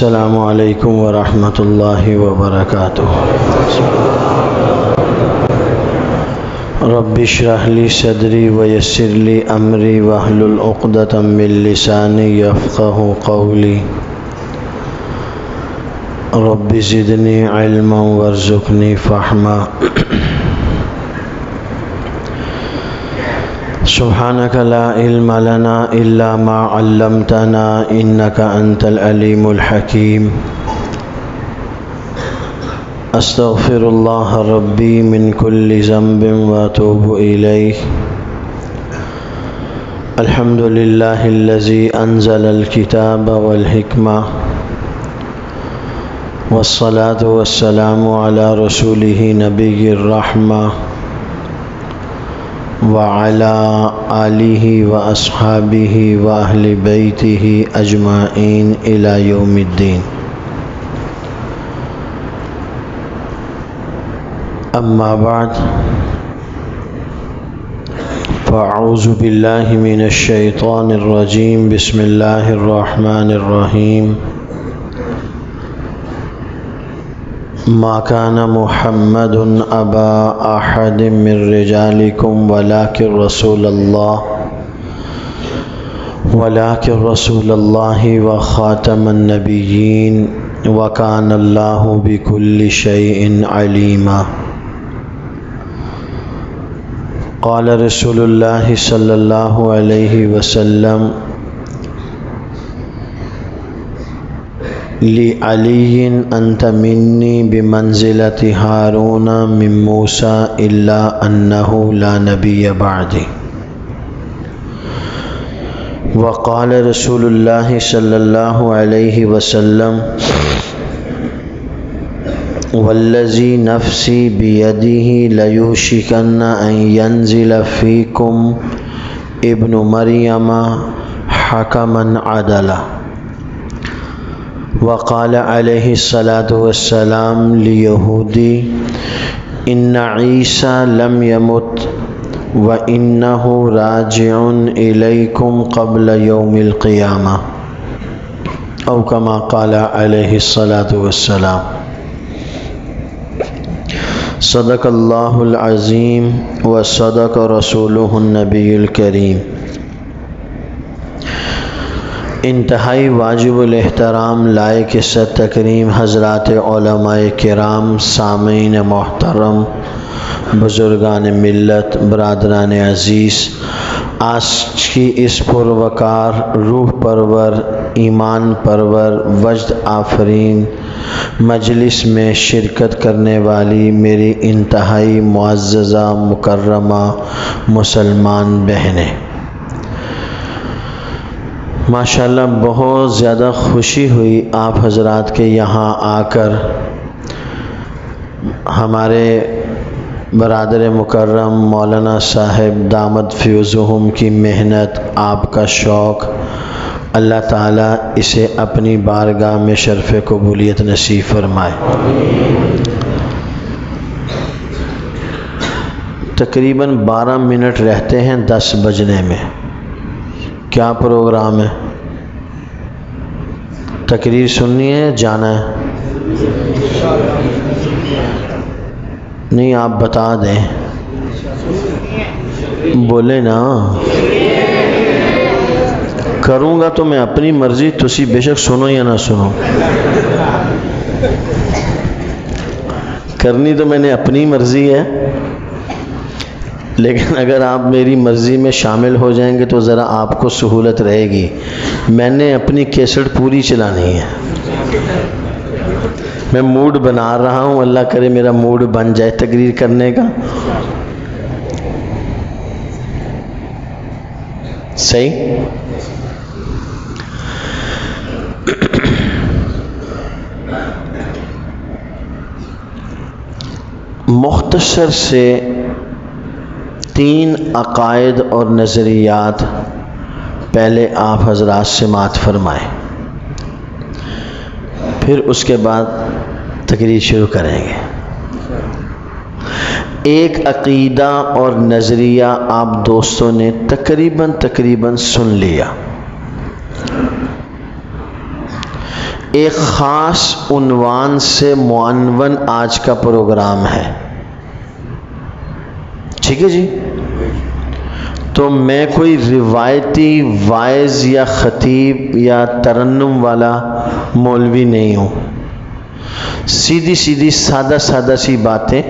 السلام علیکم ورحمۃ اللہ وبرکاتہ۔ رب اشرح لی صدری ویسر لی امری واحلل عقدۃ من لسانی یفقہوا قولی۔ رب زدنی علما وارزقنی فہما۔ سبحانک لا علم لنا الا ما علمتنا انک انت العلیم الحکیم۔ استغفر اللہ ربی من کل ذنب واتوب الیہ۔ الحمد للہ الذی انزل الکتاب والحکمہ والصلاة والسلام علی رسولہ نبی الرحمہ وعلى آلہ واصحابہ واہل بیتہ اجمعین الی یوم الدین۔ اما بعد فاعوذ باللہ من الشیطان الرجیم۔ بسم اللہ الرحمن الرحیم۔ ما كان محمد أبا أحد من رجالكم ولكن رسول الله وخاتم النبيين وكان الله بكل شيء عليما۔ قال رسول الله صلى الله عليه وسلم لعلی انت منی بمنزلۃ ہارون من موسیٰ الا انہ لا نبی بعدی۔ وقال رسول اللہ صلی اللہ علیہ وسلم والذی نفسی بیدہ لیوشکن ان ینزل فیکم ابن مریم حکما عدلا۔ وقال علیہ الصلاۃ والسلام لیہودی ان عیسیٰ لم یمت وانہ راجع الیکم قبل یوم القیامہ، او کما قال علیہ الصلاۃ والسلام۔ صدق اللہ العظیم وصدق رسولہ النبی الکریم۔ انتہائی واجب الاحترام لائق عزت تکریم حضرات علماء کرام، سامعین محترم، بزرگان ملت، برادران عزیز، آج کی اس پروقار، روح پرور، ایمان پرور، وجد آفرین مجلس میں شرکت کرنے والی میری انتہائی معززہ مکرمہ مسلمان بہنیں، ماشاءاللہ بہت زیادہ خوشی ہوئی آپ حضرات کے یہاں آ کر ہمارے برادر مکرم مولانا صاحب دامت فیضہم کی محنت، آپ کا شوق، اللہ تعالیٰ اسے اپنی بارگاہ میں شرف قبولیت نصیب فرمائے۔ تقریباً 12 منٹ رہتے ہیں 10 بجنے میں۔ کیا پروگرام ہے؟ تقریر سننی ہے، جانا ہے؟ نہیں آپ بتا دیں، بولے نا۔ کروں گا تو میں اپنی مرضی، تسی بے شک سنو یا نہ سنو، کرنی تو میں نے اپنی مرضی ہے، لیکن اگر آپ میری مرضی میں شامل ہو جائیں گے تو ذرا آپ کو سہولت رہے گی۔ میں نے اپنی کیسٹ پوری چلانی ہے، میں موڈ بنا رہا ہوں، اللہ کرے میرا موڈ بن جائے تقریر کرنے کا۔ صحیح؟ مختصر سے 3 عقائد اور نظریات پہلے آپ حضرات سماعت فرمائیں، پھر اس کے بعد تقریر شروع کریں گے۔ ایک عقیدہ اور نظریہ آپ دوستوں نے تقریباً سن لیا۔ ایک خاص عنوان سے معنون آج کا پروگرام ہے، ٹھیک ہے جی؟ تو میں کوئی روایتی وائز یا خطیب یا ترنم والا مولوی نہیں ہوں. سیدھی سیدھی سادہ سادہ سی باتیں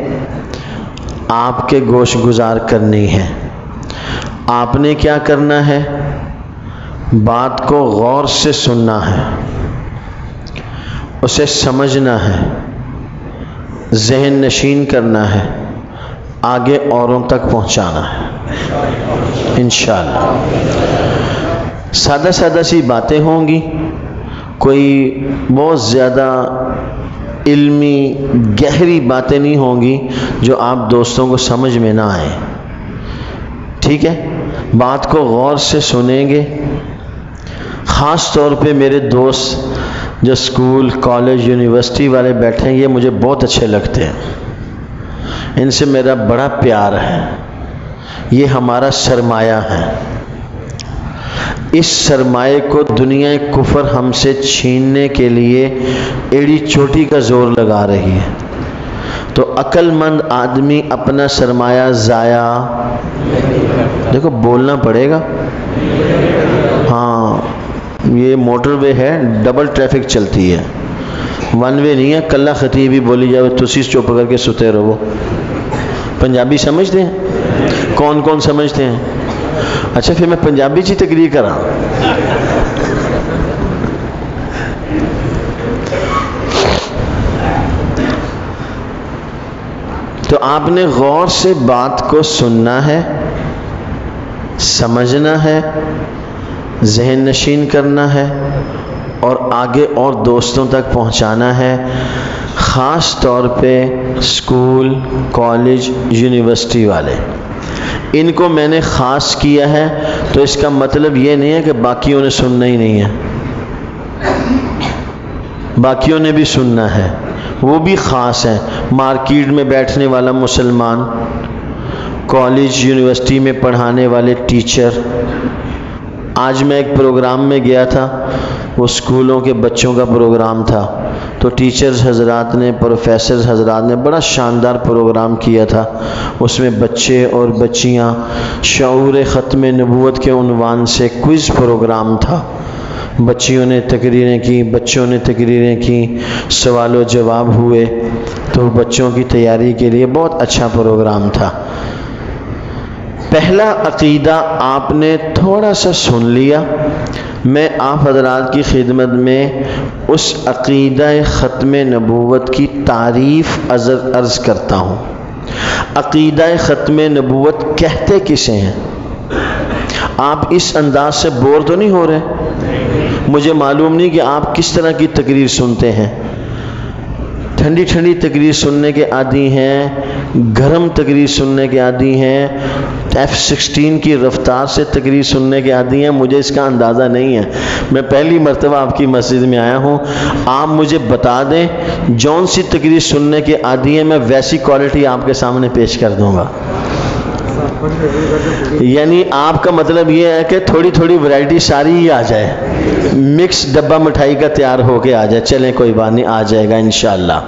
آپ کے گوش گزار کرنی ہے. آپ نے کیا کرنا ہے؟ بات کو غور سے سننا ہے، اسے سمجھنا ہے، ذہن نشین کرنا ہے، آگے اوروں تک پہنچانا ہے انشاءاللہ. سادہ سادہ سی باتیں ہوں گی، کوئی بہت زیادہ علمی گہری باتیں نہیں ہوں گی جو آپ دوستوں کو سمجھ میں نہ آئیں، ٹھیک ہے؟ بات کو غور سے سنیں گے. خاص طور پہ میرے دوست جو اسکول کالج یونیورسٹی والے بیٹھے ہیں، یہ مجھے بہت اچھے لگتے ہیں، ان سے میرا بڑا پیار ہے. یہ ہمارا سرمایہ ہے. اس سرمایہ کو دنیا کفر ہم سے چھیننے کے لیے ایڑی چوٹی کا زور لگا رہی ہے. تو عقل مند آدمی اپنا سرمایہ ضائع، دیکھو بولنا پڑے گا. ہاں یہ موٹر وے ہے، ڈبل ٹریفک چلتی ہے، ون وے نہیں ہے. کلہ خطیب ہی بولی جائے تسی چپ کر کے ستے رہو. پنجابی سمجھتے ہیں؟ کون کون سمجھتے ہیں؟ اچھا پھر میں پنجابی چی تقریر کراں. تو آپ نے غور سے بات کو سننا ہے، سمجھنا ہے، ذہن نشین کرنا ہے اور آگے اور دوستوں تک پہنچانا ہے. خاص طور پہ اسکول کالج یونیورسٹی والے، ان کو میں نے خاص کیا ہے. تو اس کا مطلب یہ نہیں ہے کہ باقیوں نے سننا ہی نہیں ہے، باقیوں نے بھی سننا ہے، وہ بھی خاص ہیں. مارکیٹ میں بیٹھنے والا مسلمان، کالج یونیورسٹی میں پڑھانے والے ٹیچر. آج میں ایک پروگرام میں گیا تھا، وہ اسکولوں کے بچوں کا پروگرام تھا. تو ٹیچرز حضرات نے، پروفیسرز حضرات نے بڑا شاندار پروگرام کیا تھا. اس میں بچے اور بچیاں شعور ختم نبوت کے عنوان سے کوئز پروگرام تھا. بچیوں نے تقریریں کی، بچوں نے تقریریں کی، سوال و جواب ہوئے. تو بچوں کی تیاری کے لیے بہت اچھا پروگرام تھا. پہلا عقیدہ آپ نے تھوڑا سا سن لیا. میں آپ حضرات کی خدمت میں اس عقیدہ ختم نبوت کی تعریف عرض کرتا ہوں. عقیدہ ختم نبوت کہتے کسے ہیں؟ آپ اس انداز سے بور تو نہیں ہو رہے؟ مجھے معلوم نہیں کہ آپ کس طرح کی تقریر سنتے ہیں. ٹھنڈی ٹھنڈی تقریر سننے کے عادی ہیں، گرم تقریر سننے کے عادی ہیں، F-16 کی رفتار سے تقریر سننے کے عادی ہیں. مجھے اس کا اندازہ نہیں ہے. میں پہلی مرتبہ آپ کی مسجد میں آیا ہوں. آپ مجھے بتا دیں جون سی تقریر سننے کے عادی ہیں، میں ویسی کوالٹی آپ کے سامنے پیش کر دوں گا. یعنی آپ کا مطلب یہ ہے کہ تھوڑی تھوڑی ورائٹی ساری ہی آ جائے، مکس ڈبہ مٹھائی کا تیار ہو کے آ جائے. چلیں کوئی بات نہیں، آ جائے گا انشاءاللہ.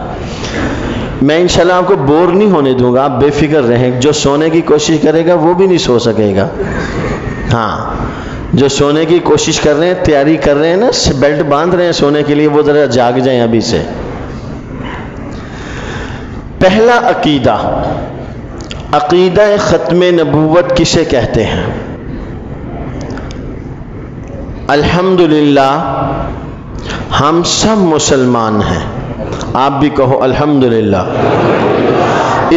میں انشاءاللہ آپ کو بور نہیں ہونے دوں گا، آپ بے فکر رہیں. جو سونے کی کوشش کرے گا وہ بھی نہیں سو سکے گا. ہاں جو سونے کی کوشش کر رہے ہیں، تیاری کر رہے ہیں نا، بیلٹ باندھ رہے ہیں سونے کے لیے، وہ ذرا جاگ جائیں ابھی سے. پہلا عقیدہ، عقیدہ ختم نبوت کسے کہتے ہیں؟ الحمدللہ ہم سب مسلمان ہیں. آپ بھی کہو الحمدللہ.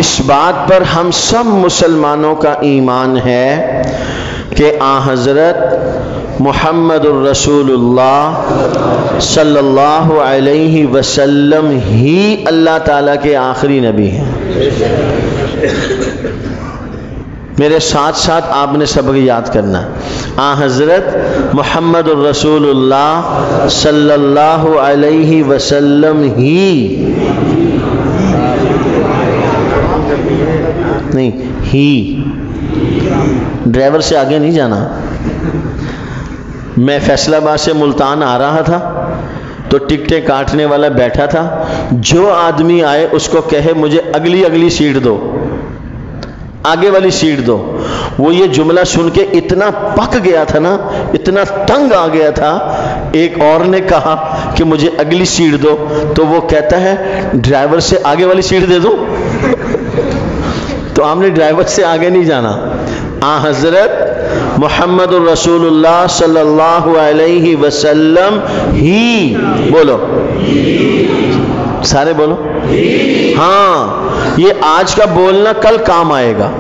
اس بات پر ہم سب مسلمانوں کا ایمان ہے کہ آن حضرت محمد الرسول اللہ صلی اللہ علیہ وسلم ہی اللہ تعالیٰ کے آخری نبی ہیں. میرے ساتھ ساتھ آپ نے سبق یاد کرنا ہے. آن حضرت محمد الرسول اللہ صلی اللہ علیہ وسلم ہی، نہیں ہی، ڈرائیور سے آگے نہیں جانا. میں فیصل آباد سے ملتان آ رہا تھا، تو ٹکٹیں کاٹنے والا بیٹھا تھا، جو آدمی آئے اس کو کہے مجھے اگلی سیٹ دو، آگے والی سیٹ دو۔ وہ یہ جملہ سن کے اتنا پک گیا تھا نا، اتنا تنگ آ گیا تھا، ایک اور نے کہا کہ مجھے اگلی سیٹ دو، تو وہ کہتا ہے ڈرائیور سے آگے والی سیٹ دے دو۔ تو آپ نے ڈرائیور سے آگے نہیں جانا، حضرت محمد الرسول اللہ صلی اللہ علیہ وسلم ہی، بولو سارے بولو، ہاں یہ آج کا بولنا کل کام آئے گا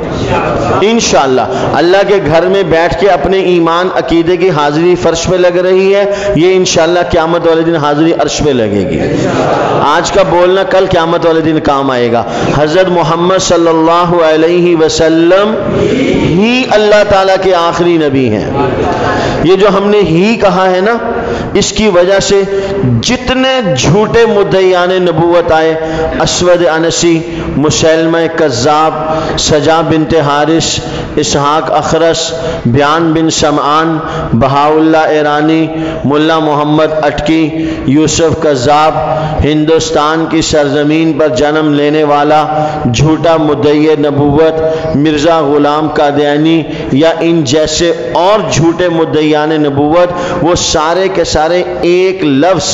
انشاءاللہ۔ اللہ کے گھر میں بیٹھ کے اپنے ایمان عقیدے کی حاضری فرش پہ لگ رہی ہے، یہ انشاءاللہ قیامت والے دن حاضری عرش پہ لگے گی۔ آج کا بولنا کل قیامت والے دن کام آئے گا۔ حضرت محمد صلی اللہ علیہ وسلم ہی اللہ تعالیٰ کے آخری نبی ہیں۔ یہ جو ہم نے ہی کہا ہے نا، اس کی وجہ سے جتنے جھوٹے مدعیان نبوت آئے، اسود انسی، مسیلمہ کذاب، سجا بنت حارث، اسحاق اخرس، بیان بن سمعان، بہاءاللہ ایرانی، ملا محمد اٹکی، یوسف کذاب، ہندوستان کی سرزمین پر جنم لینے والا جھوٹا مدعی نبوت مرزا غلام قادیانی یا ان جیسے اور جھوٹے مدعیان نبوت، وہ سارے کے سارے ایک لفظ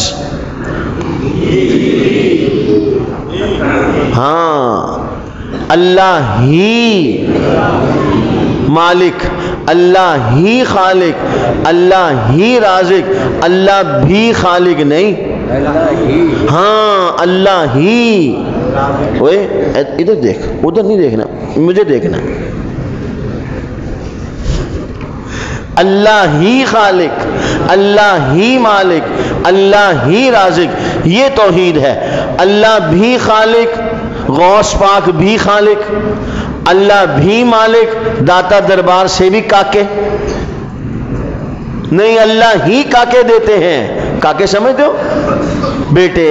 ہاں اللہ ہی مالک، اللہ ہی خالق، اللہ ہی رازق، اللہ بھی خالق نہیں، ہاں اللہ ہی۔ اوے ادھر دیکھ، ادھر نہیں دیکھنا، مجھے دیکھنا۔ اللہ ہی خالق، اللہ ہی مالک، اللہ ہی رازق، یہ توحید ہے۔ اللہ بھی خالق، غوث پاک بھی خالق، اللہ بھی مالک، داتا دربار سے بھی کاکے نہیں، اللہ ہی کاکے دیتے ہیں۔ کاکے سمجھتے ہو؟ بیٹے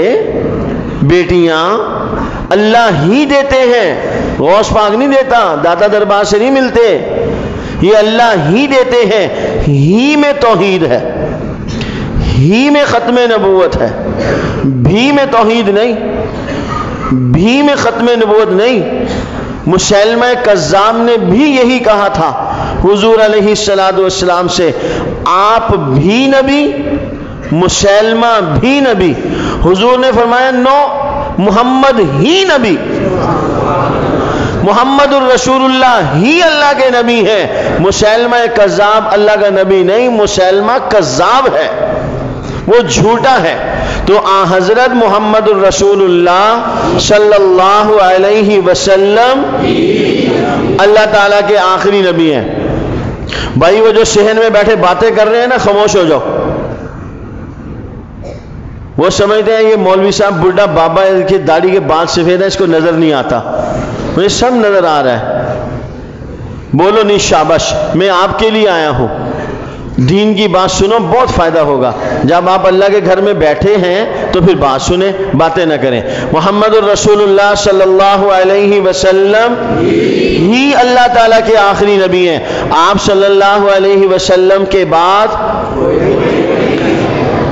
بیٹیاں اللہ ہی دیتے ہیں، غوث پاک نہیں دیتا، داتا دربار سے نہیں ملتے، یہ اللہ ہی دیتے ہیں۔ ہی میں توحید ہے، ہی میں ختم نبوت ہے، بھی میں توحید نہیں، بھی میں ختم نبوت نہیں۔ مسیلمہ کذاب نے بھی یہی کہا تھا حضور علیہ السلام سے، آپ بھی نبی، مسیلمہ بھی نبی۔ حضور نے فرمایا نو، محمد ہی نبی، محمد الرسول اللہ ہی اللہ کے نبی ہیں، مسیلمہ کذاب اللہ کا نبی نہیں، مسیلمہ کذاب ہے، وہ جھوٹا ہے۔ تو حضرت محمد الرسول اللہ صلی اللہ علیہ وسلم اللہ تعالیٰ کے آخری نبی ہیں۔ بھائی وہ جو صحن میں بیٹھے باتیں کر رہے ہیں نا، خاموش ہو جاؤ۔ وہ سمجھتے ہیں یہ مولوی صاحب بڈھا بابا کی داڑھی کے بال سفید ہے، اس کو نظر نہیں آتا، مجھے سب نظر آ رہا ہے۔ بولو نہیں شاباش، میں آپ کے لیے آیا ہوں، دین کی بات سنو، بہت فائدہ ہوگا۔ جب آپ اللہ کے گھر میں بیٹھے ہیں تو پھر بات سنیں، باتیں نہ کریں۔ محمد الرسول اللہ صلی اللہ علیہ وسلم ہی اللہ تعالیٰ کے آخری نبی ہیں۔ آپ صلی اللہ علیہ وسلم کے بعد،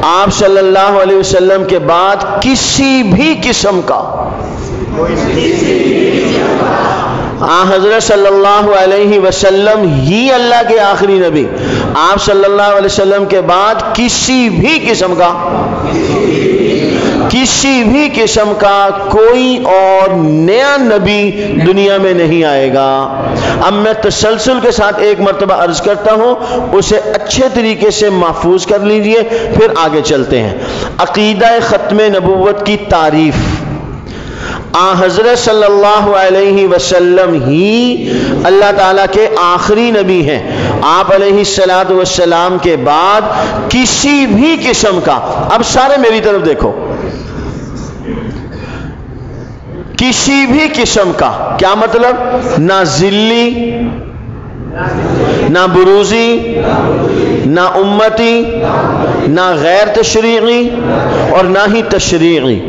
آپ صلی اللہ علیہ وسلم کے بعد کسی بھی قسم کا، حضرت صلی اللہ علیہ وسلم ہی اللہ کے آخری نبی، آپ صلی اللہ علیہ وسلم کے بعد کسی بھی قسم کا، کسی بھی قسم کا کوئی اور نیا نبی دنیا میں نہیں آئے گا۔ اب میں تسلسل کے ساتھ ایک مرتبہ عرض کرتا ہوں، اسے اچھے طریقے سے محفوظ کر لیجئے، پھر آگے چلتے ہیں۔ عقیدہ ختم نبوت کی تعریف، حضرت صلی اللہ علیہ وسلم ہی اللہ تعالیٰ کے آخری نبی ہیں۔ آپ علیہ السلام کے بعد کسی بھی قسم کا، اب سارے میری طرف دیکھو، کسی بھی قسم کا، کیا مطلب؟ نہ ذلی، نہ بروزی، نہ امتی، نہ غیر تشریعی اور نہ ہی تشریعی،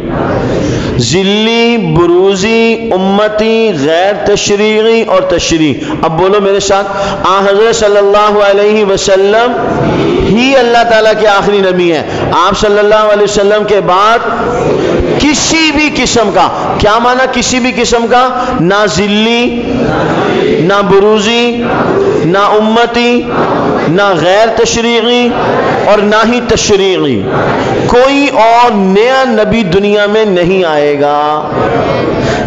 ذلی، بروزی، امتی، غیر تشریعی اور تشریعی. اب بولو میرے ساتھ، حضرت صلی اللہ علیہ وسلم ہی اللہ تعالیٰ کے آخری نبی ہیں. آپ صلی اللہ علیہ وسلم کے بعد کسی بھی قسم کا، کیا معنی کسی بھی قسم کا؟ نہ ذلی، نہ بروزی، نہ امتی، نہ غیر تشریعی اور نہ ہی تشریعی. کوئی اور نیا نبی دنیا میں نہیں آئے گا.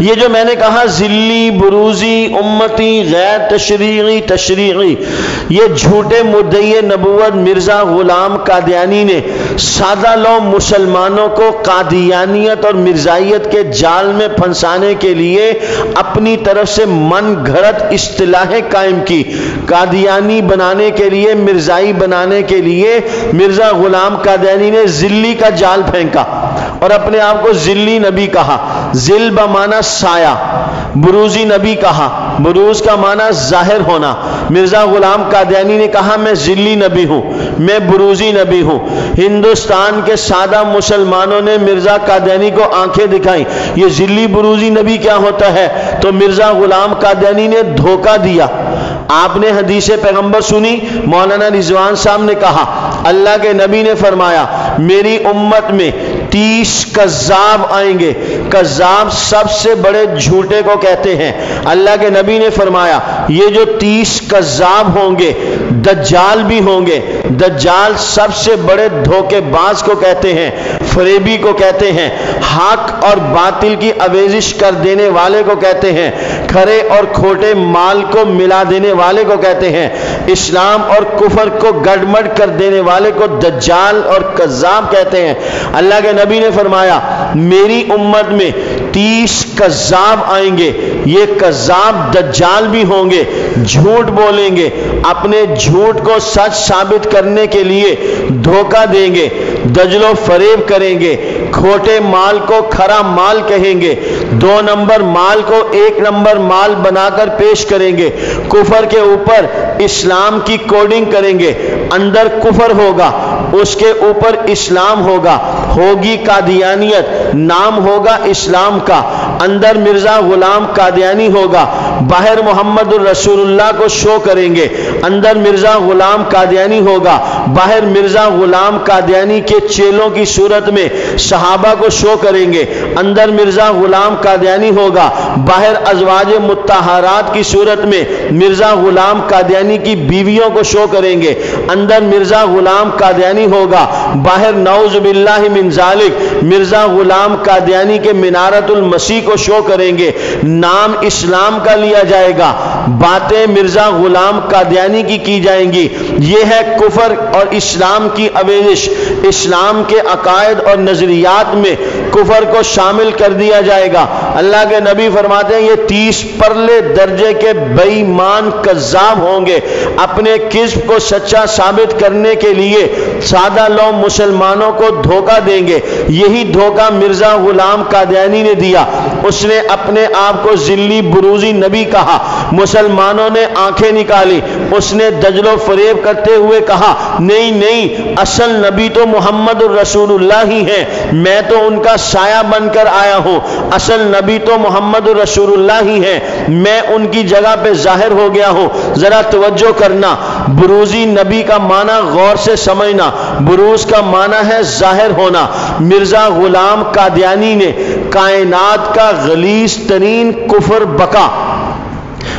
یہ جو میں نے کہا ذلی، بروزی، امتی، غیر تشریعی، تشریعی، یہ جھوٹے مدعی نبوت مرزا غلام قادیانی نے سادہ لو مسلمانوں کو قادیانیت اور مرزائیت کے جال میں پھنسانے کے لیے اپنی طرف سے من گھڑت اصطلاحیں قائم کی. قادیانی بنانے کے لیے، مرزائی بنانے کے لیے مرزا غلام قادیانی نے ذلی کا جال پھینکا اور اپنے آپ کو ذلی نبی کہا. ذل بمعنی سایہ، بروزی نبی کہا، بروز کا معنی ظاہر ہونا. مرزا غلام قادیانی نے کہا میں ذلی نبی ہوں، میں بروزی نبی ہوں. ہندوستان کے سادہ مسلمانوں نے مرزا قادیانی کو آنکھیں دکھائیں، یہ ذلی بروزی نبی کیا ہوتا ہے؟ تو مرزا غلام قادیانی نے دھوکہ دیا. آپ نے حدیث پیغمبر سنی، مولانا رضوان صاحب نے کہا اللہ کے نبی نے فرمایا میری امت میں 30 کذاب آئیں گے. کذاب سب سے بڑے جھوٹے کو کہتے ہیں. اللہ کے نبی نے فرمایا یہ جو 30 کذاب ہوں گے دجال بھی ہوں گے. دجال سب سے بڑے دھوکے باز کو کہتے ہیں، فریبی کو کہتے ہیں، حق اور باطل کی آمیزش کر دینے والے کو کہتے ہیں، کھرے اور کھوٹے مال کو ملا دینے والے کو کہتے ہیں، اسلام اور کفر کو گڑمڑ کر دینے والے کو دجال اور کذاب کہتے ہیں. اللہ کے نبی نے فرمایا میری امت میں 30 کذاب آئیں گے. یہ کذاب دجال بھی ہوں گے، جھوٹ بولیں گے، اپنے جھوٹ کو سچ ثابت کرنے کے لیے دھوکہ دیں گے، دجل و فریب کریں گے، کھوٹے مال کو کھرا مال کہیں گے، 2 نمبر مال کو 1 نمبر مال بنا کر پیش کریں گے، کفر کے اوپر اسلام کی کوڈنگ کریں گے. اندر کفر ہوگا، اس کے اوپر اسلام ہوگا، ہوگی قادیانیت، نام ہوگا اسلام کا. اندر مرزا غلام قادیانی ہوگا، باہر محمد الرسول اللہ کو شو کریں گے. اندر مرزا غلام قادیانی ہوگا، باہر مرزا غلام قادیانی کے چیلوں کی صورت میں صحابہ کو شو کریں گے. اندر مرزا غلام قادیانی ہوگا، باہر ازواج مطہرات کی صورت میں مرزا غلام قادیانی کی بیویوں کو شو کریں گے. اندر مرزا غلام قادیانی ہوگا، باہر نعوذ باللہ من ذالک مرزا غلام قادیانی کے منارت المسیح کو شو کریں گے. نام اسلام کا لیا جائے گا، باتیں مرزا غلام قادیانی کی جائیں گی. یہ ہے کفر اور اسلام کی آمیزش. اسلام کے عقائد اور نظریات میں کفر کو شامل کر دیا جائے گا. اللہ کے نبی فرماتے ہیں یہ 30 پرلے درجے کے بے ایمان کذاب ہوں گے. اپنے کذب کو سچا ثابت کرنے کے لیے سادہ لو مسلمانوں کو دھوکہ دیں گے. یہی دھوکہ مرزا غلام قادیانی نے دیا. اس نے اپنے آپ کو ذلی بروزی نبی کہا، مسلمانوں نے آنکھیں نکالی. اس نے دجل و فریب کرتے ہوئے کہا نہیں نہیں، اصل نبی تو محمد الرسول اللہ ہی ہیں، میں تو ان کا سایہ بن کر آیا ہوں. اصل نبی تو محمد الرسول اللہ ہی ہیں، میں ان کی جگہ پہ ظاہر ہو گیا ہوں. ذرا توجہ کرنا، بروزی نبی کا معنی غور سے سمجھنا. بروز کا معنی ہے ظاہر ہونا. مرزا غلام قادیانی نے کائنات کا غلیظ ترین کفر بکا.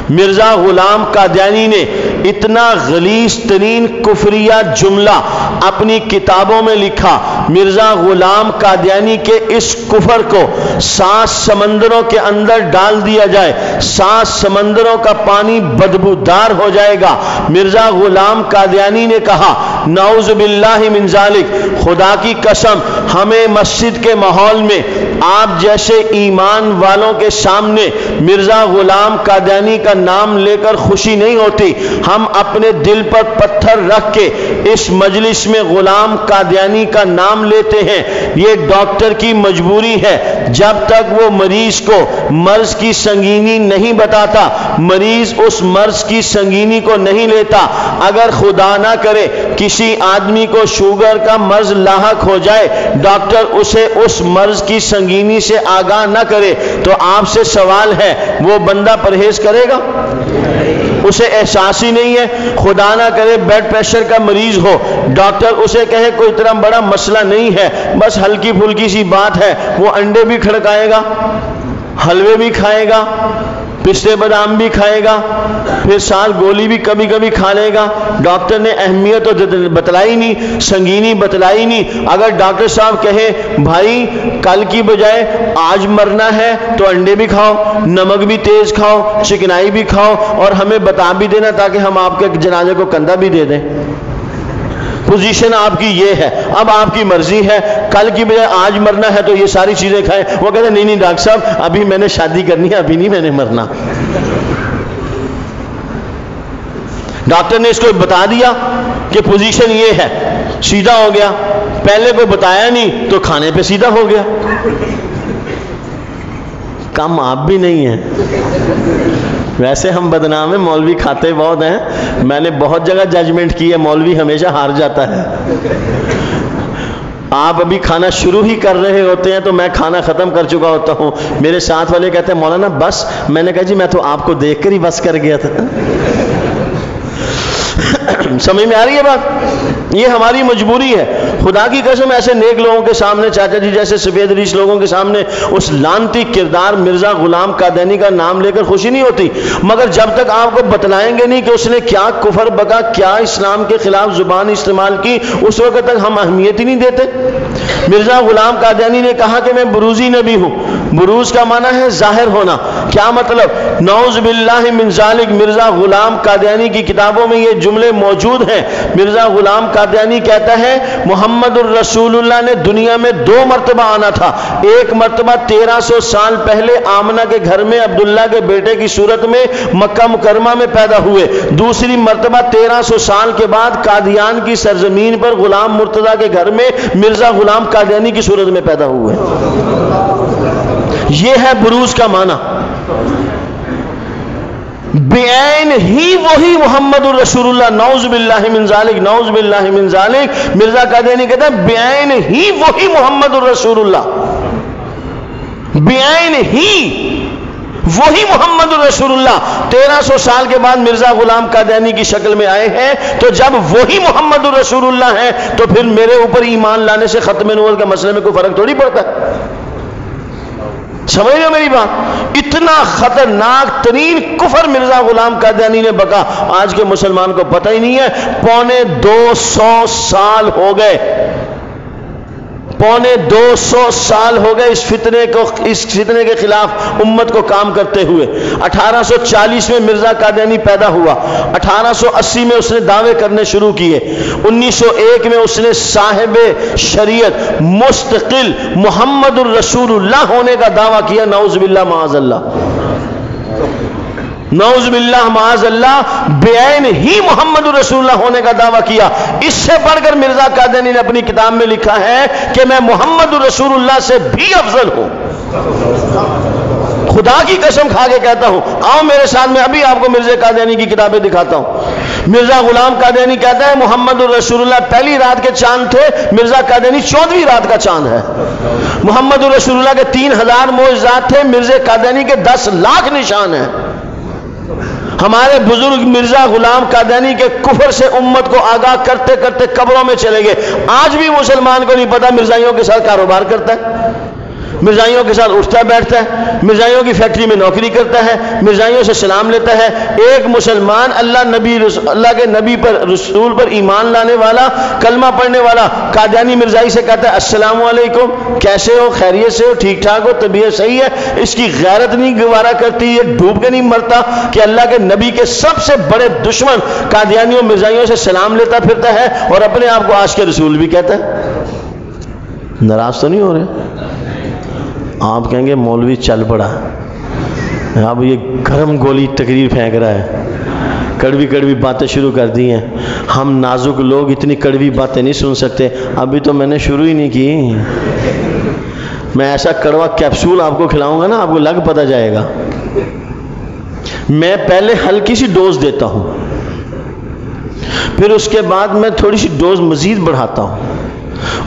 مرزا غلام قادیانی نے اتنا غلیظ ترین کفریہ جملہ اپنی کتابوں میں لکھا. مرزا غلام قادیانی کے اس کفر کو 7 سمندروں کے اندر ڈال دیا جائے، 7 سمندروں کا پانی بدبودار ہو جائے گا. مرزا غلام قادیانی نے کہا نعوذ باللہ من ذالک، خدا کی قسم ہمیں مسجد کے ماحول میں آپ جیسے ایمان والوں کے سامنے مرزا غلام قادیانی کا نام لے کر خوشی نہیں ہوتی. ہم ہم اپنے دل پر پتھر رکھ کے اس مجلس میں غلام قادیانی کا نام لیتے ہیں، یہ ڈاکٹر کی مجبوری ہے۔ جب تک وہ مریض کو مرض کی سنگینی نہیں بتاتا، مریض اس مرض کی سنگینی کو نہیں لیتا۔ اگر خدا نہ کرے کسی آدمی کو شوگر کا مرض لاحق ہو جائے، ڈاکٹر اسے اس مرض کی سنگینی سے آگاہ نہ کرے، تو آپ سے سوال ہے وہ بندہ پرہیز کرے گا؟ اسے احساس ہی نہیں ہے۔ خدا نہ کرے بلڈ پریشر کا مریض ہو، ڈاکٹر اسے کہے کوئی اتنا بڑا مسئلہ نہیں ہے، بس ہلکی پھلکی سی بات ہے، وہ انڈے بھی کھڑکائے گا، حلوے بھی کھائے گا، پستے بادام بھی کھائے گا، پھر ساتھ گولی بھی کبھی کبھی کھا لے گا۔ ڈاکٹر نے اہمیت تو بتلائی نہیں، سنگینی بتلائی نہیں۔ اگر ڈاکٹر صاحب کہے بھائی کل کی بجائے آج مرنا ہے تو انڈے بھی کھاؤ، نمک بھی تیز کھاؤ، چکنائی بھی کھاؤ، اور ہمیں بتا بھی دینا تاکہ ہم آپ کے جنازے کو کندھا بھی دے دیں۔ پوزیشن آپ کی یہ ہے، اب آپ کی مرضی ہے، کل کی بجائے آج مرنا ہے تو یہ ساری چیزیں کھائیں۔ وہ کہتے ہیں نہیں نہیں ڈاکٹر صاحب ابھی میں نے شادی کرنی ہے، ابھی نہیں میں نے مرنا۔ ڈاکٹر نے اس کو بتا دیا کہ پوزیشن یہ ہے، سیدھا ہو گیا۔ پہلے کو بتایا نہیں تو کھانے پہ سیدھا ہو گیا۔ کم آپ بھی نہیں ہیں۔ ویسے ہم بدنام ہیں، مولوی کھاتے بہت ہیں، میں نے بہت جگہ ججمنٹ کی ہے، مولوی ہمیشہ ہار جاتا ہے۔ آپ ابھی کھانا شروع ہی کر رہے ہوتے ہیں تو میں کھانا ختم کر چکا ہوتا ہوں۔ میرے ساتھ والے کہتے ہیں مولانا بس، میں نے کہا جی میں تو آپ کو دیکھ کر ہی بس کر گیا تھا۔ سمجھ میں آ رہی ہے بات؟ یہ ہماری مجبوری ہے۔ خدا کی قسم ایسے نیک لوگوں کے سامنے، چاچا جی جیسے سفید ریش لوگوں کے سامنے اس لعنتی کردار مرزا غلام قادیانی کا نام لے کر خوشی نہیں ہوتی، مگر جب تک آپ کو بتلائیں گے نہیں کہ اس نے کیا کفر بکا، کیا اسلام کے خلاف زبان استعمال کی، اس وقت تک ہم اہمیت ہی نہیں دیتے۔ مرزا غلام قادیانی نے کہا کہ میں بروزی نبی ہوں۔ بروز کا معنی ہے ظاہر ہونا۔ کیا مطلب؟ نعوذ باللہ من ذالک۔ مرزا غلام قادیانی کی کتابوں میں یہ جملے موجود ہیں۔ مرزا غلام قادیانی کہتا ہے محمد الرسول اللہ نے دنیا میں 2 مرتبہ آنا تھا۔ ایک مرتبہ 1300 سال پہلے آمنہ کے گھر میں عبداللہ کے بیٹے کی صورت میں مکہ مکرمہ میں پیدا ہوئے۔ دوسری مرتبہ 1300 سال کے بعد قادیان کی سرزمین پر غلام مرتضیٰ کے گھر میں مرزا غلام قادیانی کی صورت میں پیدا ہوئے۔ یہ ہے بروز کا معنی۔ بعین ہی وہی محمد الرسول اللہ، نعوذ باللہ من ذالک، نعوذ باللہ من ذالک۔ مرزا قادیانی کہتا ہے بعین ہی وہی محمد الرسول اللہ، بعین ہی وہی محمد الرسول اللہ 1300 سال کے بعد مرزا غلام قادیانی کی شکل میں آئے ہیں۔ تو جب وہی محمد الرسول اللہ ہے تو پھر میرے اوپر ایمان لانے سے ختم نبوت کا مسئلے میں کوئی فرق تھوڑی پڑتا ہے۔ سمجھ رہے ہو میری بات؟ اتنا خطرناک ترین کفر مرزا غلام قادیانی نے بکا، آج کے مسلمان کو پتہ ہی نہیں ہے۔ 250 سال ہو گئے، 250 سال ہو گئے اس فتنے کے خلاف امت کو کام کرتے ہوئے۔ 1840 میں مرزا قادیانی پیدا ہوا، 1880 میں اس نے دعوے کرنے شروع کیے، 1901 میں اس نے صاحب شریعت مستقل محمد الرسول اللہ ہونے کا دعویٰ کیا۔ نعوذ باللہ معاذ اللہ، نعوذ باللہ معاذ اللہ، بعین ہی محمد الرسول اللہ ہونے کا دعویٰ کیا۔ اس سے بڑھ کر مرزا قادیانی نے اپنی کتاب میں لکھا ہے کہ میں محمد الرسول اللہ سے بھی افضل ہوں۔ خدا کی قسم کھا کے کہتا ہوں، آؤ میرے ساتھ، میں ابھی آپ کو مرزا قادیانی کی کتابیں دکھاتا ہوں۔ مرزا غلام قادیانی کہتا ہے محمد الرسول اللہ پہلی رات کے چاند تھے، مرزا قادیانی 14ویں رات کا چاند ہے۔ محمد الرسول اللہ کے 3000 معجزات تھے، مرزا قادیانی کے 10 لاکھ نشان ہیں۔ ہمارے بزرگ مرزا غلام قادیانی کے کفر سے امت کو آگاہ کرتے کرتے قبروں میں چلے گئے۔ آج بھی مسلمان کو نہیں پتا مرزائیوں کے ساتھ کاروبار کرتا ہے، مرزائیوں کے ساتھ اٹھتا بیٹھتا ہے، مرزائیوں کی فیکٹری میں نوکری کرتا ہے، مرزائیوں سے سلام لیتا ہے۔ ایک مسلمان اللہ کے نبی پر، رسول پر ایمان لانے والا، کلمہ پڑھنے والا قادیانی مرزائی سے کہتا ہے السلام علیکم، کیسے ہو، خیریت سے ہو، ٹھیک ٹھاک ہو، طبیعت صحیح ہے؟ اس کی غیرت نہیں گوارا کرتی، یہ ڈوب کے نہیں مرتا کہ اللہ کے نبی کے سب سے بڑے دشمن قادیانیوں مرزائیوں سے سلام لیتا پھرتا ہے اور اپنے آپ کو عاشق رسول بھی کہتا ہے؟ ناراض تو نہیں ہو رہے؟ آپ کہیں گے مولوی چل پڑا، اب یہ گرم گولی تقریر پھینک رہا ہے۔ کڑوی کڑوی باتیں شروع کر دی ہیں. ہم نازک لوگ اتنی کڑوی باتیں نہیں سن سکتے. ابھی تو میں نے شروع ہی نہیں کی. میں ایسا کڑوا کیپسول آپ کو کھلاؤں گا نا، آپ کو لگ پتہ جائے گا. میں پہلے ہلکی سی ڈوز دیتا ہوں، پھر اس کے بعد میں تھوڑی سی ڈوز مزید بڑھاتا ہوں.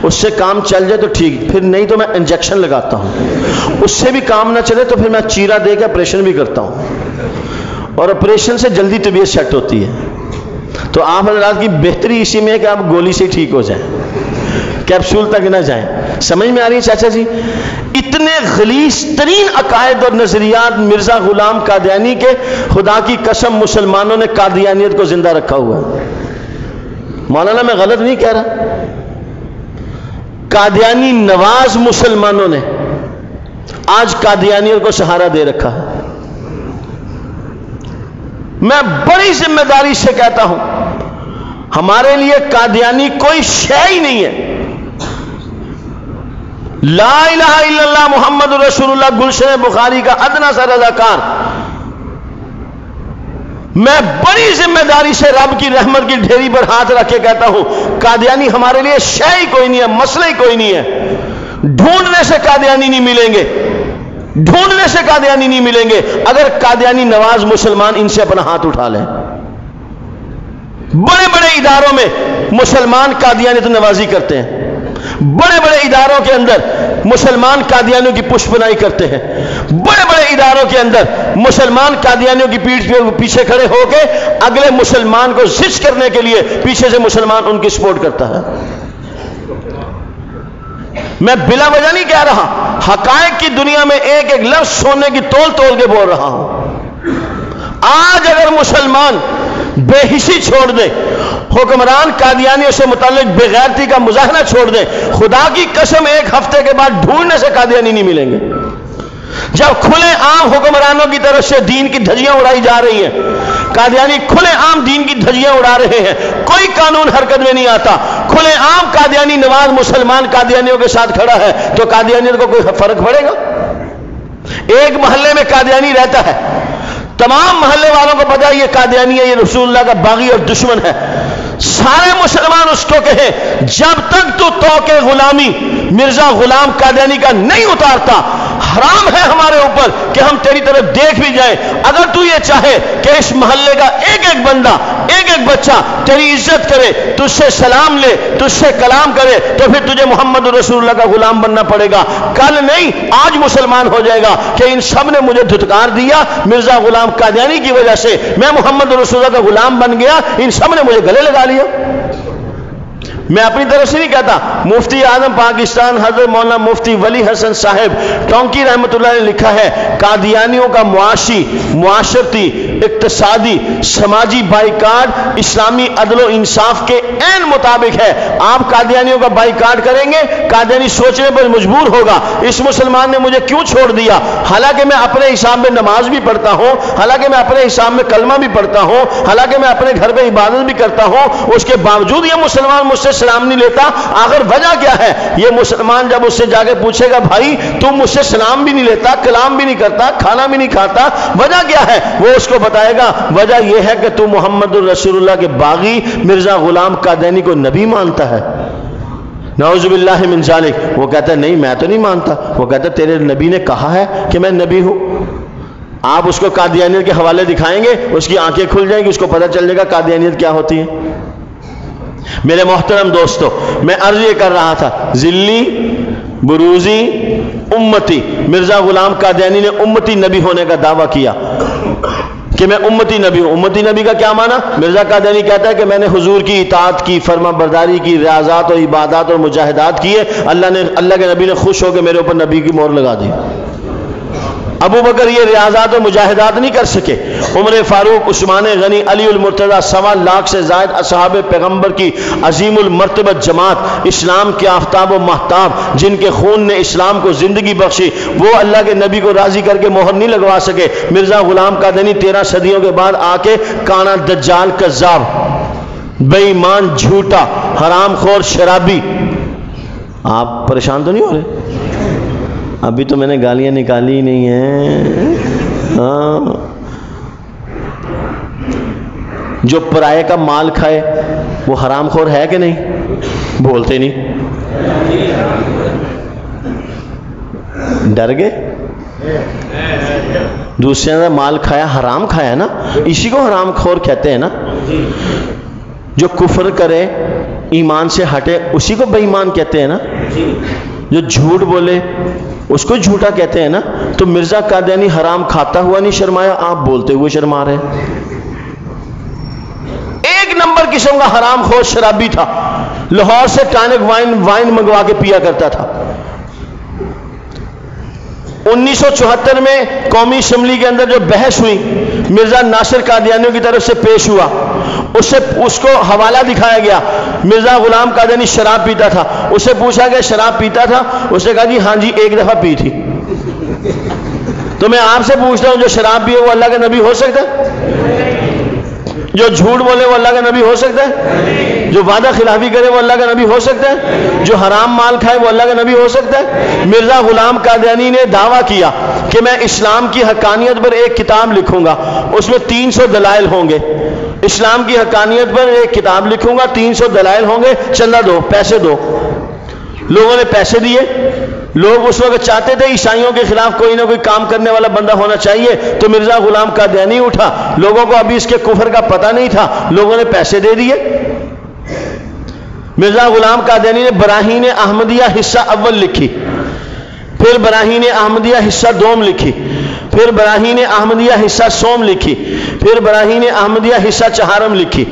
اس سے کام چل جائے تو ٹھیک، پھر نہیں تو میں انجیکشن لگاتا ہوں. اس سے بھی کام نہ چلے تو پھر میں چیرا دے کے آپریشن بھی کرتا ہوں، اور آپریشن سے جلدی طبیعت سیٹ ہوتی ہے. تو آپ حضرات کی بہتری اسی میں ہے کہ آپ گولی سے ٹھیک ہو جائیں، کیپسول تک نہ جائیں. سمجھ میں آ رہی ہے چاچا جی؟ اتنے غلیظ ترین عقائد اور نظریات مرزا غلام قادیانی کے، خدا کی قسم مسلمانوں نے قادیانیت کو زندہ رکھا ہوا ہے. مولانا میں غلط نہیں کہہ رہا، قادیانی نواز مسلمانوں نے آج قادیانیت کو سہارا دے رکھا ہے. میں بڑی ذمہ داری سے کہتا ہوں، ہمارے لیے قادیانی کوئی شے ہی نہیں ہے. لا الہ الا اللہ محمد رسول اللہ گلشن بخاری کا ادنا سا رضاکار. میں بڑی ذمہ داری سے رب کی رحمت کی ڈھیری پر ہاتھ رکھ کے کہتا ہوں، قادیانی ہمارے لیے شے ہی کوئی نہیں ہے، مسئلہ ہی کوئی نہیں ہے. ڈھونڈنے سے قادیانی نہیں ملیں گے، ڈھونڈنے سے قادیانی نہیں ملیں گے. اگر قادیانی نواز مسلمان ان سے اپنا ہاتھ اٹھا لیں. بڑے بڑے اداروں میں مسلمان قادیانیت نوازی کرتے ہیں، بڑے بڑے اداروں کے اندر مسلمان قادیانیوں کی پشت پناہی کرتے ہیں، بڑے بڑے اداروں کے اندر مسلمان قادیانیوں کی پیٹھ پہ پیچھے کھڑے ہو کے اگلے مسلمان کو زچ کرنے کے لیے پیچھے سے مسلمان ان کی سپورٹ کرتا ہے. میں بلا وجہ نہیں کہہ رہا، حقائق کی دنیا میں ایک ایک لفظ سونے کی تول تول کے بول رہا ہوں. آج اگر مسلمان بے حسی چھوڑ دے، حکمران قادیانیوں سے متعلق بے غیرتی کا مظاہرہ چھوڑ دیں، خدا کی قسم ایک ہفتے کے بعد ڈھونڈنے سے قادیانی نہیں ملیں گے. جب کھلے عام حکمرانوں کی طرف سے دین کی دھجیاں اڑائی جا رہی ہیں، قادیانی کھلے عام دین کی دھجیاں اڑا رہے ہیں، کوئی قانون حرکت میں نہیں آتا. کھلے عام قادیانی نواز مسلمان قادیانیوں کے ساتھ کھڑا ہے تو قادیانیت کو کوئی فرق پڑے گا؟ ایک محلے میں قادیانی رہتا ہے، تمام محلے والوں کو پتا ہے یہ قادیانی ہے، یہ رسول اللہ کا باغی اور دشمن ہے. سارے مسلمان اس کو کہیں، جب تک تو توقع غلامی مرزا غلام قادیانی کا نہیں اتارتا، حرام ہے ہمارے اوپر کہ ہم تیری طرف دیکھ بھی جائیں. اگر تو یہ چاہے کہ اس محلے کا ایک ایک بندہ، ایک ایک بچہ تیری عزت کرے، تجھ سے سلام لے، تجھ سے کلام کرے، تو پھر تجھے محمد رسول اللہ کا غلام بننا پڑے گا. کل نہیں آج مسلمان ہو جائے گا کہ ان سب نے مجھے دھتکار دیا، مرزا غلام قادیانی کی وجہ سے میں محمد رسول اللہ کا غلام بن گیا، ان سب نے مجھے گلے لگا لیا. میں اپنی طرف سے نہیں کہتا، مفتی اعظم پاکستان حضرت مولانا مفتی ولی حسن صاحب ٹونکی رحمۃ اللہ نے لکھا ہے، قادیانیوں کا معاشی، معاشرتی، اقتصادی، سماجی بائیکاٹ اسلامی عدل و انصاف کے عین مطابق ہے. آپ قادیانیوں کا بائیکاٹ کریں گے، قادیانی سوچنے پر مجبور ہوگا اس مسلمان نے مجھے کیوں چھوڑ دیا، حالانکہ میں اپنے حساب میں نماز بھی پڑھتا ہوں، حالانکہ میں اپنے حساب میں کلمہ بھی پڑھتا ہوں، حالانکہ میں اپنے گھر پہ عبادت بھی کرتا ہوں، اس کے باوجود یہ مسلمان مجھ سے سلام نہیں لیتا. آخر وجہ کیا ہے؟ یہ مسلمان جب اس سے جا کے پوچھے گا، بھائی تم مجھ سے سلام بھی نہیں لیتا، کلام بھی نہیں کرتا، کھانا بھی نہیں کھاتا، وجہ کیا ہے؟ وہ اس کو بتائے گا وجہ یہ ہے کہ تو محمد الرسول اللہ کے باغی مرزا غلام قادیانی کو نبی مانتا ہے. نعوذ باللہ من ذالک. وہ کہتا ہے نہیں میں تو نہیں مانتا. وہ کہتا ہے تیرے نبی نے کہا ہے کہ میں نبی ہوں. آپ اس کو قادیانیت کے حوالے دکھائیں گے، اس کی آنکھیں کھل جائیں گی، اس کو پتہ چل جائے گا قادیانیت کیا ہوتی ہے. میرے محترم دوستو، میں عرض یہ کر رہا تھا، ذلی، بروزی، امتی. مرزا غلام قادیانی نے امتی نبی ہونے کا دعویٰ کیا کہ میں امتی نبی ہوں. امتی نبی کا کیا معنی؟ مرزا قادیانی کہتا ہے کہ میں نے حضور کی اطاعت کی، فرما برداری کی، ریاضات اور عبادات اور مجاہدات کیے، اللہ کے نبی نے خوش ہو کے میرے اوپر نبی کی مہر لگا دی. ابو بکر یہ ریاضات و مجاہدات نہیں کر سکے. عمر فاروق، عثمان غنی، علی المرتضیٰ، 1.25 لاکھ سے زائد اصحاب پیغمبر کی عظیم المرتبت جماعت، اسلام کے آفتاب و مہتاب جن کے خون نے اسلام کو زندگی بخشی، وہ اللہ کے نبی کو راضی کر کے مہر نہیں لگوا سکے. مرزا غلام قادیانی 13 صدیوں کے بعد آ کے کانا، دجال، کذاب، بے ایمان، جھوٹا، حرام خور، شرابی. آپ پریشان تو نہیں ہو رہے؟ ابھی تو میں نے گالیاں نکالی ہی نہیں ہیں. جو پرائے کا مال کھائے وہ حرام خور ہے کہ نہیں؟ بولتے نہیں، ڈر گئے؟ دوسرے نے مال کھایا، حرام کھایا نا، اسی کو حرام خور کہتے ہیں نا۔ جو کفر کرے، ایمان سے ہٹے، اسی کو بے ایمان کہتے ہیں نا۔ جو جھوٹ بولے اس کو جھوٹا کہتے ہیں نا۔ تو مرزا قادیانی حرام کھاتا ہوا نہیں شرمایا، آپ بولتے ہوئے شرما رہے ہیں۔ ایک نمبر قسم کا حرام خور شرابی تھا، لاہور سے ٹانک وائن منگوا کے پیا کرتا تھا۔ 1974 میں قومی اسمبلی کے اندر جو بحث ہوئی، مرزا ناصر قادیانیوں کی طرف سے پیش ہوا، اس کو حوالہ دکھایا گیا، مرزا غلام قادیانی شراب پیتا تھا۔ اسے پوچھا گیا شراب پیتا تھا؟ اس نے کہا جی ہاں جی ایک دفعہ پی تھی۔ تو میں آپ سے پوچھتا ہوں جو شراب پیے وہ اللہ کا نبی ہو سکتا ہے؟ جو جھوٹ بولے وہ اللہ کا نبی ہو سکتا ہے؟ جو وعدہ خلافی کرے وہ اللہ کا نبی ہو سکتا ہے؟ جو حرام مال کھائے وہ اللہ کا نبی ہو سکتا ہے؟ مرزا غلام قادیانی نے دعویٰ کیا کہ میں اسلام کی حقانیت پر ایک کتاب لکھوں گا، اس میں 300 دلائل ہوں گے۔ اسلام کی حقانیت پر ایک کتاب لکھوں گا، 300 دلائل ہوں گے، چندہ دو، پیسے دو۔ لوگوں نے پیسے دیے۔ لوگ اس وقت چاہتے تھے عیسائیوں کے خلاف کوئی نہ کوئی کام کرنے والا بندہ ہونا چاہیے، تو مرزا غلام قادیانی اٹھا۔ لوگوں کو ابھی اس کے کفر کا پتہ نہیں تھا، لوگوں نے پیسے دے دیے۔ مرزا غلام قادیانی نے براہین احمدیہ حصہ اول لکھی، پھر براہین احمدیہ حصہ دوم لکھی، پھر براہین احمدیہ حصہ سوم لکھی، پھر براہین احمدیہ حصہ چہارم لکھی۔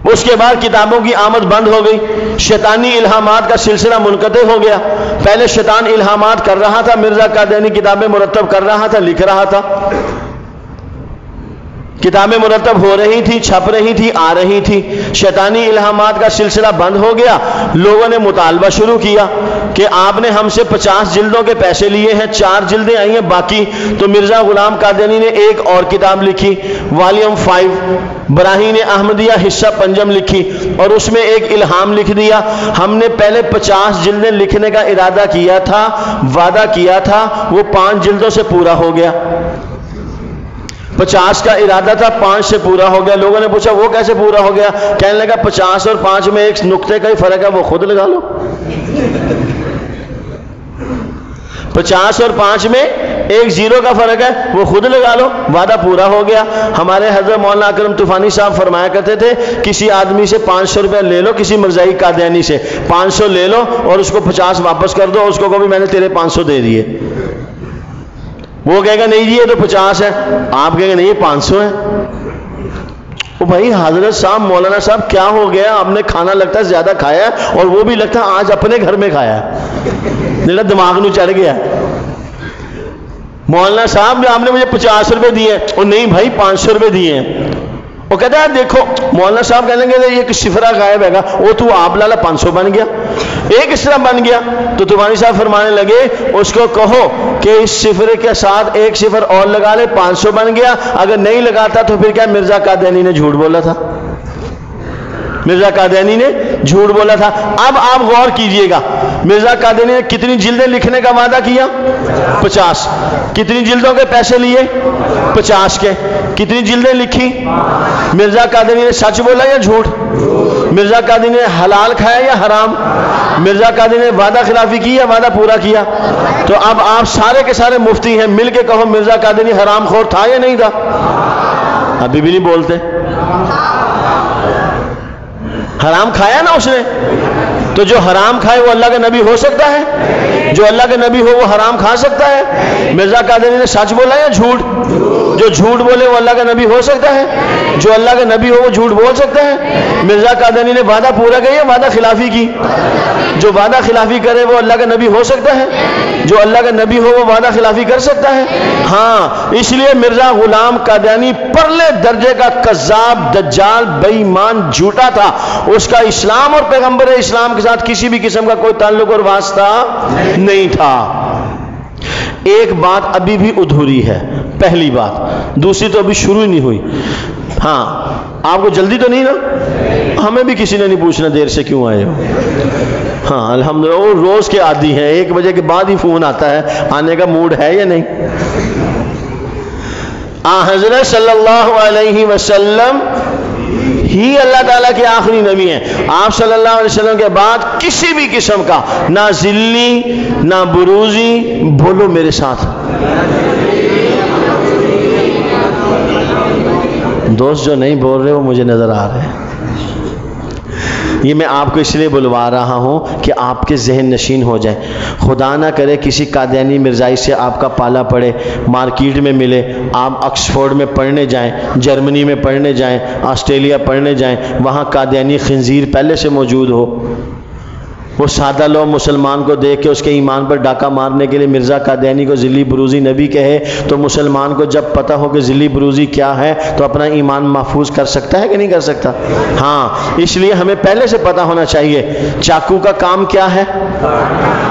اس کے بعد کتابوں کی آمد بند ہو گئی، شیطانی الہامات کا سلسلہ منقطع ہو گیا۔ پہلے شیطان الہامات کر رہا تھا، مرزا قادیانی کتابیں مرتب کر رہا تھا، لکھ رہا تھا، کتابیں مرتب ہو رہی تھی، چھپ رہی تھی، آ رہی تھی۔ شیطانی الہامات کا سلسلہ بند ہو گیا۔ لوگوں نے مطالبہ شروع کیا کہ آپ نے ہم سے 50 جلدوں کے پیسے لیے ہیں، 4 جلدیں آئی ہیں باقی۔ تو مرزا غلام قادیانی نے ایک اور کتاب لکھی، والیوم 5 براہین احمدیہ حصہ پنجم لکھی، اور اس میں ایک الہام لکھ دیا، ہم نے پہلے 50 جلدیں لکھنے کا ارادہ کیا تھا، وعدہ کیا تھا، وہ 5 جلدوں سے پورا ہو گیا۔ 50 کا ارادہ تھا، 5 سے پورا ہو گیا۔ لوگوں نے پوچھا وہ کیسے پورا ہو گیا؟ کہنے لگا 50 اور 5 میں ایک نقطے کا ہی فرق ہے، وہ خود لگا لو۔ 50 اور 5 میں ایک زیرو کا فرق ہے، وہ خود لگا لو، وعدہ پورا ہو گیا۔ ہمارے حضرت مولانا اکرم طوفانی صاحب فرمایا کرتے تھے، کسی آدمی سے 500 روپے لے لو، کسی مرزائی قادیانی سے 500 لے لو اور اس کو 50 واپس کر دو، اس کو کہو میں نے تیرے 500 دے دیے۔ وہ کہے گا نہیں جی یہ تو 50 ہے، آپ کہیں گے نہیں یہ 500 ہے۔ وہ بھائی حضرت صاحب مولانا صاحب کیا ہو گیا؟ آپ نے کھانا لگتا ہے زیادہ کھایا ہے، اور وہ بھی لگتا ہے آج اپنے گھر میں کھایا ہے، میرا دماغ نو چڑھ گیا۔ مولانا صاحب آپ نے مجھے 50 روپے دیے، اور نہیں بھائی 500 روپے دیے ہیں۔ وہ کہتا ہے دیکھو، مولانا صاحب کہنے لگے یہ ایک صفرہ غائب ہے گا، وہ تو آپ لالا 500 بن گیا، ایک اس طرح بن گیا۔ تو طوفانی صاحب فرمانے لگے اس کو کہو کہ اس صفر کے ساتھ ایک صفر اور لگا لے، 500 بن گیا۔ اگر نہیں لگاتا تو پھر کیا مرزا قادیانی نے جھوٹ بولا تھا، مرزا قادیانی نے جھوٹ بولا تھا۔ اب آپ غور کیجئے گا، مرزا قادیانی نے کتنی جلدیں لکھنے کا وعدہ کیا؟ 50۔ کتنی جلدوں کے پیسے لیے؟ 50 کے۔ کتنی جلدیں لکھی؟ مرزا قادیانی نے سچ بولا یا جھوٹ؟ مرزا قادیانی نے حلال کھایا یا حرام؟ مرزا قادیانی نے وعدہ خلافی کی یا وعدہ پورا کیا؟ تو اب آپ سارے کے سارے مفتی ہیں، مل کے کہو مرزا قادیانی حرام خور تھا یا نہیں تھا؟ ابھی بھی نہیں بولتے۔ حرام کھایا نا اس نے، تو جو حرام کھائے وہ اللہ کا نبی ہو سکتا ہے؟ جو اللہ کا نبی ہو وہ حرام کھا سکتا ہے؟ مرزا قادیانی نے سچ بولا یا جھوٹ؟ جو جھوٹ بولے وہ اللہ کا نبی ہو سکتا ہے؟ جو اللہ کا نبی ہو وہ جھوٹ بول سکتا ہے؟ مرزا قادیانی نے وعدہ پورا کیا یا وعدہ خلافی کی؟ جو وعدہ خلافی کرے وہ اللہ کا نبی ہو سکتا ہے؟ جو اللہ کا نبی ہو وہ وعدہ خلافی کر سکتا ہے؟ ہاں، اس لیے مرزا غلام قادیانی پرلے درجے کا کذاب، دجال، بے ایمان، جھوٹا تھا۔ اس کا اسلام اور پیغمبر اسلام کے ساتھ کسی بھی قسم کا کوئی تعلق اور واسطہ نہیں تھا۔ ایک بات ابھی بھی ادھوری ہے، پہلی بات، دوسری تو ابھی شروع ہی نہیں ہوئی۔ ہاں، آپ کو جلدی تو نہیں نا؟ ہمیں بھی کسی نے نہیں پوچھنا دیر سے کیوں آئے ہو۔ ہاں الحمدللہ، وہ روز کے عادی ہیں، 1 بجے کے بعد ہی فون آتا ہے، آنے کا موڈ ہے یا نہیں؟ حضرت صلی اللہ علیہ وسلم ہی اللہ تعالیٰ کے آخری نبی ہیں. آپ صلی اللہ علیہ وسلم کے بعد کسی بھی قسم کا نہ ذلی نہ بروزی، بولو میرے ساتھ، دوست جو نہیں بول رہے وہ مجھے نظر آ رہے ہیں. یہ میں آپ کو اس لیے بلوا رہا ہوں کہ آپ کے ذہن نشین ہو جائیں. خدا نہ کرے کسی قادیانی مرزائی سے آپ کا پالا پڑے، مارکیٹ میں ملے، آپ آکسفورڈ میں پڑھنے جائیں، جرمنی میں پڑھنے جائیں، آسٹریلیا پڑھنے جائیں، وہاں قادیانی خنزیر پہلے سے موجود ہو. وہ سادہ لوگ مسلمان کو دیکھ کے اس کے ایمان پر ڈاکہ مارنے کے لیے مرزا قادیانی کو ذلی بروزی نبی کہے، تو مسلمان کو جب پتہ ہو کہ ذلی بروزی کیا ہے تو اپنا ایمان محفوظ کر سکتا ہے کہ نہیں کر سکتا؟ ہاں، اس لیے ہمیں پہلے سے پتہ ہونا چاہیے چاقو کا کام کیا ہے،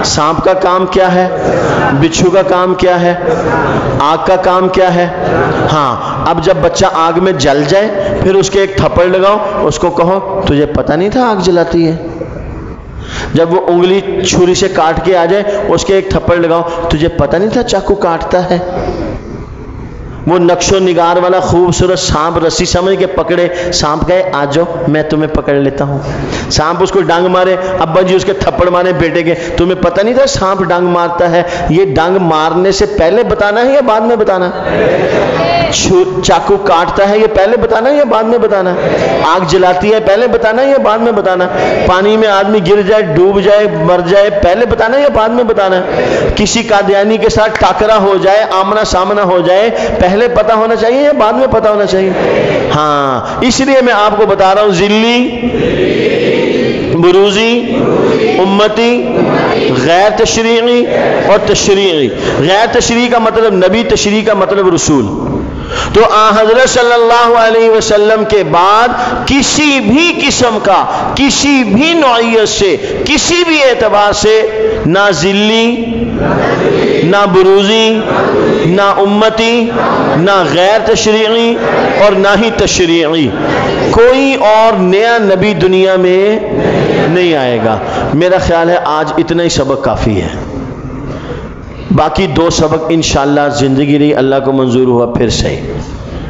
سانپ کا کام کیا ہے، بچھو کا کام کیا ہے، آگ کا کام کیا ہے. ہاں، اب جب بچہ آگ میں جل جائے پھر اس کے ایک تھپڑ لگاؤ، اس کو کہو تجھے پتہ نہیں تھا آگ جلاتی ہے. جب وہ انگلی چھری سے کاٹ کے آ جائے اس کے ایک تھپڑ لگاؤ، تجھے پتہ نہیں تھا چاقو کاٹتا ہے. وہ نقش و نگار والا خوبصورت سانپ رسی سمجھ کے پکڑے، سانپ کہے آ جاؤ میں تمہیں پکڑ لیتا ہوں. سانپ اس کو ڈانگ مارے، ابا جی اس کے تھپڑ مارے بیٹے کے، تمہیں پتہ نہیں تھا سانپ ڈانگ مارتا ہے. یہ ڈانگ مارنے سے پہلے بتانا ہے یا بعد میں بتانا ہے؟ چاقو کاٹتا ہے یہ پہلے بتانا ہے یا بعد میں بتانا ہے؟ آگ جلاتی ہے پہلے بتانا ہے یا بعد میں بتانا ہے؟ پانی میں آدمی گر جائے، ڈوب جائے، مر جائے، پہلے بتانا ہے یا بعد میں بتانا ہے؟ کسی قادیانی کے ساتھ ٹاکرا ہو جائے، آمنا سامنا ہو جائے، پہلے پتہ ہونا چاہیے یا بعد میں پتہ ہونا چاہیے؟ ہاں، اس لیے میں آپ کو بتا رہا ہوں ذلی، بروزی، امتی، غیر تشریعی اور تشریعی. غیر تشریعی کا مطلب نبی، تشریعی کا مطلب رسول. تو حضرت صلی اللہ علیہ وسلم کے بعد کسی بھی قسم کا، کسی بھی نوعیت سے، کسی بھی اعتبار سے نہ ذلی، نہ بروزی، نہ امتی، نہ غیر تشریعی اور نہ ہی تشریعی، کوئی اور نیا نبی دنیا میں نہیں آئے گا. میرا خیال ہے آج اتنا ہی سبق کافی ہے. باقی 2 سبق انشاءاللہ زندگی رہی، اللہ کو منظور ہوا پھر صحیح.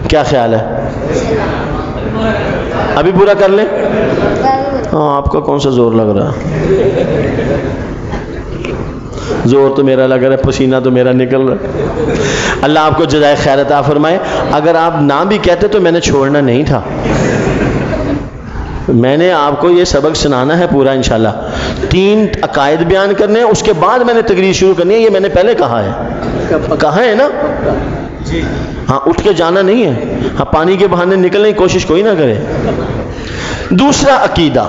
کیا خیال ہے؟ ابھی پورا کر لیں؟ ہاں، آپ کا کون سا زور لگ رہا؟ زور تو میرا لگ رہا ہے، پسینہ تو میرا نکل رہا ہے. اللہ آپ کو جزائے خیر عطا فرمائے. اگر آپ نہ بھی کہتے تو میں نے چھوڑنا نہیں تھا. میں نے آپ کو یہ سبق سنانا ہے پورا انشاءاللہ. 3 عقائد بیان کرنے ہیں، اس کے بعد میں نے تقریر شروع کرنی ہے. یہ میں نے پہلے کہا ہے نا؟ ہاں، اٹھ کے جانا نہیں ہے. ہاں، پانی کے بہانے نکلنے کی کوشش کوئی نہ کرے. دوسرا عقیدہ،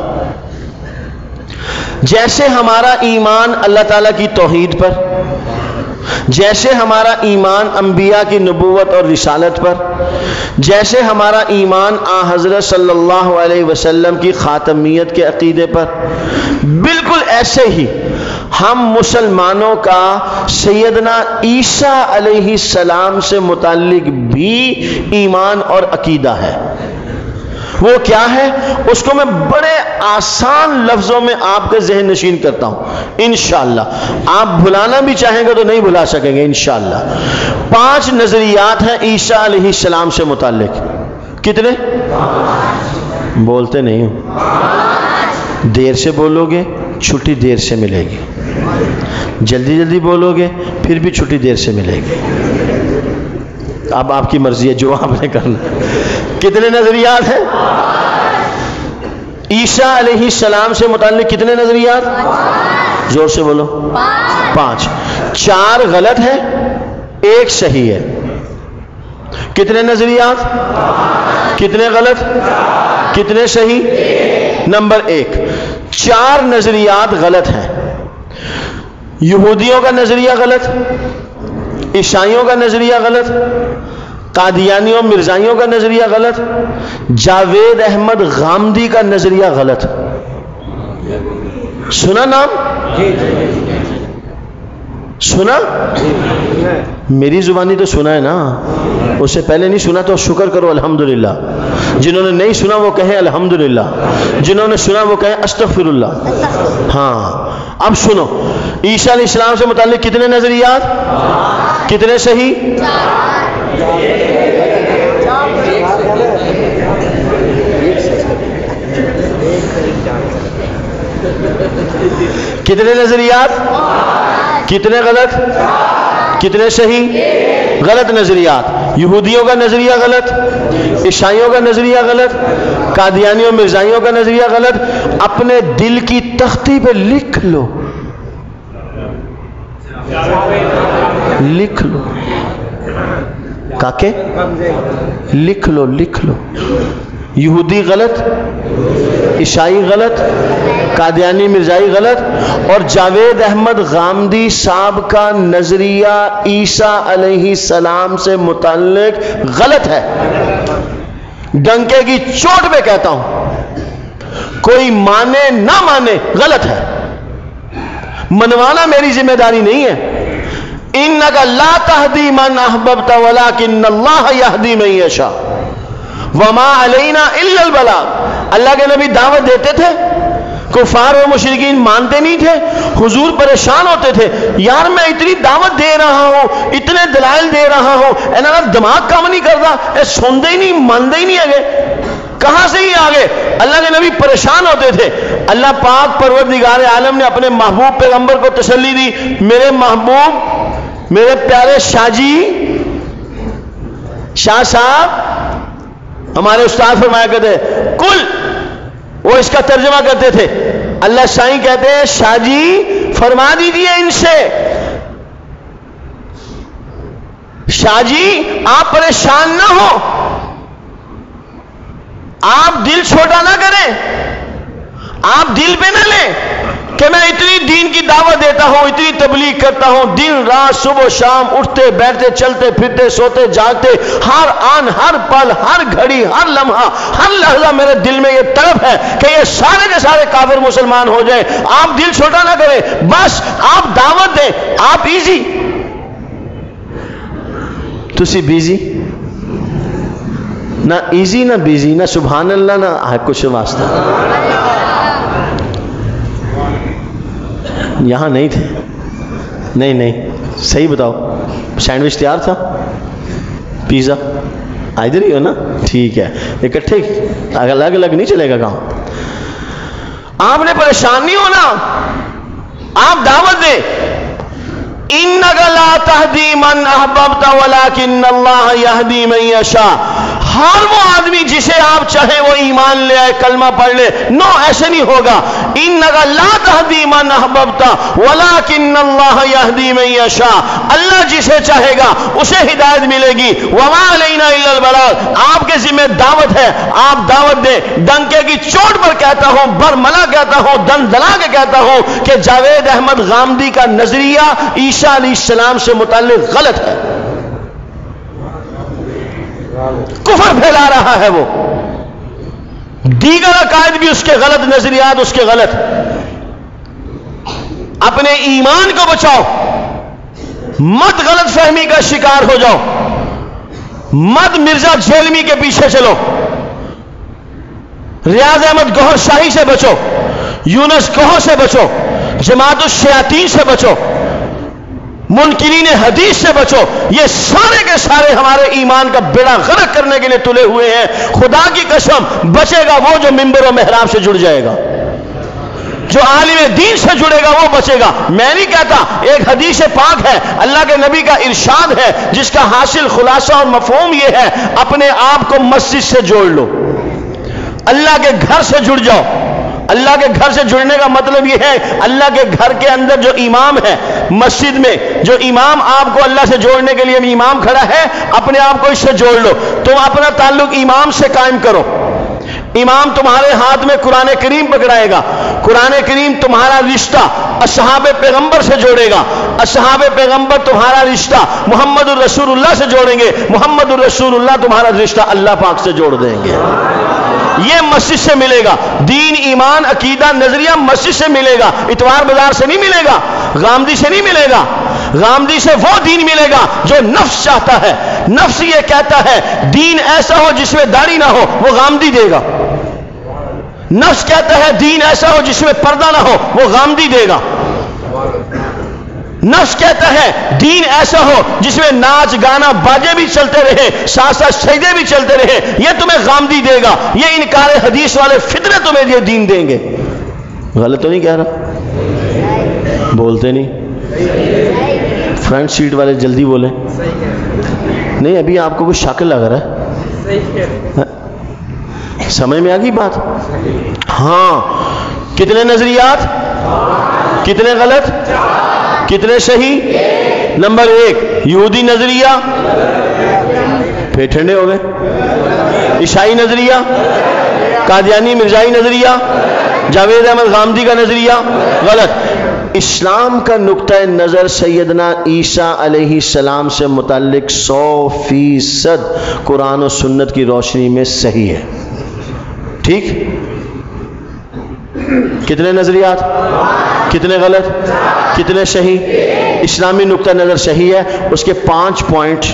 جیسے ہمارا ایمان اللہ تعالیٰ کی توحید پر، جیسے ہمارا ایمان انبیاء کی نبوت اور رسالت پر، جیسے ہمارا ایمان حضرت صلی اللہ علیہ وسلم کی خاتمیت کے عقیدے پر، بالکل ایسے ہی ہم مسلمانوں کا سیدنا عیسیٰ علیہ السلام سے متعلق بھی ایمان اور عقیدہ ہے. وہ کیا ہے؟ اس کو میں بڑے آسان لفظوں میں آپ کے ذہن نشین کرتا ہوں انشاءاللہ. آپ بھلانا بھی چاہیں گے تو نہیں بھلا سکیں گے انشاءاللہ. 5 نظریات ہیں عیسیٰ علیہ السلام سے متعلق. کتنے؟ بولتے نہیں ہو. دیر سے بولو گے چھٹی دیر سے ملے گی، جلدی جلدی بولو گے پھر بھی چھٹی دیر سے ملے گی. اب آپ کی مرضی ہے جو آپ نے کرنا. کتنے نظریات ہیں عیسیٰ علیہ السلام سے متعلق؟ کتنے نظریات؟ زور سے بولو. 5. 4 غلط ہے، 1 صحیح ہے. کتنے نظریات؟ کتنے غلط؟ کتنے صحیح؟ نمبر 1، 4 نظریات غلط ہیں. یہودیوں کا نظریہ غلط، عیسائیوں کا نظریہ غلط، قادیانیوں مرزائیوں کا نظریہ غلط، جاوید احمد غامدی کا نظریہ غلط. سنا نام؟ سنا؟ میری زبانی تو سنا ہے نا، اس سے پہلے نہیں سنا تو شکر کرو الحمدللہ. جنہوں نے نہیں سنا وہ کہیں الحمدللہ، جنہوں نے سنا وہ کہیں استغفراللہ. ہاں، اب سنو. عیسیٰ علیہ السلام سے متعلق کتنے نظریات؟ کتنے صحیح؟ کتنے نظریات؟ کتنے غلط؟ کتنے صحیح؟ غلط نظریات. یہودیوں کا نظریہ غلط، عیسائیوں کا نظریہ غلط، قادیانیوں مرزائیوں کا نظریہ غلط. اپنے دل کی تختی پہ لکھ لو، لکھ لو کاکے، لکھ لو لکھ لو. یہودی غلط، عیسائی غلط، قادیانی مرزائی غلط، اور جاوید احمد غامدی صاحب کا نظریہ عیسیٰ علیہ السلام سے متعلق غلط ہے. ڈنکے کی چوٹ پہ کہتا ہوں، کوئی مانے نہ مانے غلط ہے. منوانا میری ذمہ داری نہیں ہے. انک لا تہدی من احببت ولکن اللہ یہدی من یشاء وما علینا الا البلاغ. اللہ کے نبی دعوت دیتے تھے، کفار و مشرکین مانتے نہیں تھے. حضور پریشان ہوتے تھے، یار میں اتنی دعوت دے رہا ہوں، اتنے دلائل دے رہا ہوں، اینا دماغ کام نہیں کرتا، اے سنتے ہی نہیں، مانتے ہی نہیں آگے، کہاں سے ہی آگے. اللہ کے نبی پریشان ہوتے تھے. اللہ پاک پروردگار عالم نے اپنے محبوب پیغمبر کو تسلی دی، میرے محبوب، میرے پیارے شاہ جی، شاہ صاحب، ہمارے استاد فرمایا کرتے کل، وہ اس کا ترجمہ کرتے تھے. اللہ شاہی کہتے ہیں شاہ جی فرما دیجئے ان سے، شاہ جی آپ پریشان نہ ہو، آپ دل چھوٹا نہ کریں، آپ دل پہ نہ لیں کہ میں اتنی دین کی دعوت دیتا ہوں، اتنی تبلیغ کرتا ہوں، دن رات صبح و شام، اٹھتے بیٹھتے چلتے پھرتے سوتے جاگتے، ہر آن ہر پل ہر گھڑی ہر لمحہ ہر لحظہ میرے دل میں یہ طلب ہے کہ یہ سارے کے سارے کافر مسلمان ہو جائیں. آپ دل چھوٹا نہ کریں، بس آپ دعوت دیں. آپ ایزی، تسی بیزی، نہ ایزی نہ بیزی، نہ سبحان اللہ نہ کچھ واسطہ. یہاں نہیں تھے، نہیں صحیح بتاؤ، سینڈوچ تیار تھا، پیزا ادھر ہی ہو نا، ٹھیک ہے، اکٹھے الگ الگ نہیں چلے گا کام. آپ نے پریشان نہیں ہونا، آپ دعوت دیں. انک لا تہدی من احببت ولکن اللہ یہدی من یشاء. ہر وہ آدمی جسے آپ چاہیں وہ ایمان لے آئے، کلمہ پڑھ لے، نو ایسے نہیں ہوگا. انک لا تہدی من احببت ولکن اللہ یہدی من یشاء. اللہ جسے چاہے گا اسے ہدایت ملے گی. وما علینا الا البلاغ. آپ کے ذمہ دعوت ہے، آپ دعوت دیں. ڈنکے کی چوٹ پر کہتا ہوں، برملا کہتا ہوں، دن دلا کے کہتا ہوں کہ جاوید احمد غامدی کا نظریہ عیسیٰ علیہ السلام سے متعلق غلط ہے. کفر پھیلا رہا ہے وہ، دیگر عقائد بھی اس کے غلط، نظریات اس کے غلط. اپنے ایمان کو بچاؤ، مت غلط فہمی کا شکار ہو جاؤ، مت مرزا جیلمی کے پیچھے چلو، ریاض احمد گوہر شاہی سے بچو، یونس گوہر سے بچو، جماعت الشیاطین سے بچو، منکرین حدیث سے بچو. یہ سارے کے سارے ہمارے ایمان کا بیڑا غرق کرنے کے لیے تلے ہوئے ہیں. خدا کی قسم بچے گا وہ جو منبر و محراب سے جڑ جائے گا، جو عالم دین سے جڑے گا وہ بچے گا. میں نہیں کہتا، ایک حدیث پاک ہے، اللہ کے نبی کا ارشاد ہے، جس کا حاصل خلاصہ اور مفہوم یہ ہے، اپنے آپ کو مسجد سے جوڑ لو، اللہ کے گھر سے جڑ جاؤ. اللہ کے گھر سے جڑنے کا مطلب یہ ہے، اللہ کے گھر کے اندر جو امام ہے، مسجد میں جو امام آپ کو اللہ سے جوڑنے کے لیے امام کھڑا ہے، اپنے آپ کو اس سے جوڑ لو. تم اپنا تعلق امام سے قائم کرو. امام تمہارے ہاتھ میں قرآن کریم پکڑائے گا، قرآن کریم تمہارا رشتہ اصحاب پیغمبر سے جوڑے گا، اصحاب پیغمبر تمہارا رشتہ محمد الرسول اللہ سے جوڑیں گے، محمد الرسول اللہ تمہارا رشتہ اللہ پاک سے جوڑ دیں گے. یہ مسجد سے ملے گا. دین، ایمان، عقیدہ، نظریہ مسجد سے ملے گا، اتوار بازار سے نہیں ملے گا، غامدی سے نہیں ملے گا. غامدی سے وہ دین ملے گا جو نفس چاہتا ہے. نفس یہ کہتا ہے دین ایسا ہو جس میں داڑھی نہ ہو، وہ غامدی دے گا. نفس کہتا ہے دین ایسا ہو جس میں پردہ نہ ہو، وہ غامدی دے گا. نفس کہتا ہے دین ایسا ہو جس میں ناچ گانا باجے بھی چلتے رہے، ساتھ ساتھ سجدے بھی چلتے رہے، یہ تمہیں غامدی دے گا. یہ انکار حدیث والے فطرے تمہیں یہ دین دیں گے. غلط تو نہیں کہہ رہا؟ بولتے نہیں. فرنٹ سیٹ والے جلدی بولیں. نہیں ابھی آپ کو کچھ شک لگ رہا ہے؟ سمجھ میں آ گئی بات؟ ہاں. کتنے نظریات؟ کتنے غلط؟ کتنے صحیح؟ نمبر 1 یہودی نظریہ، پھر ٹھنڈے ہو گئے. عیسائی نظریہ، قادیانی مرزائی نظریہ، جاوید احمد غامدی کا نظریہ غلط. اسلام کا نقطہ نظر سیدنا عیسیٰ علیہ السلام سے متعلق 100% قرآن و سنت کی روشنی میں صحیح ہے. ٹھیک؟ کتنے نظریات؟ کتنے غلط؟ کتنے صحیح؟ اسلامی نقطہ نظر صحیح ہے. اس کے 5 پوائنٹ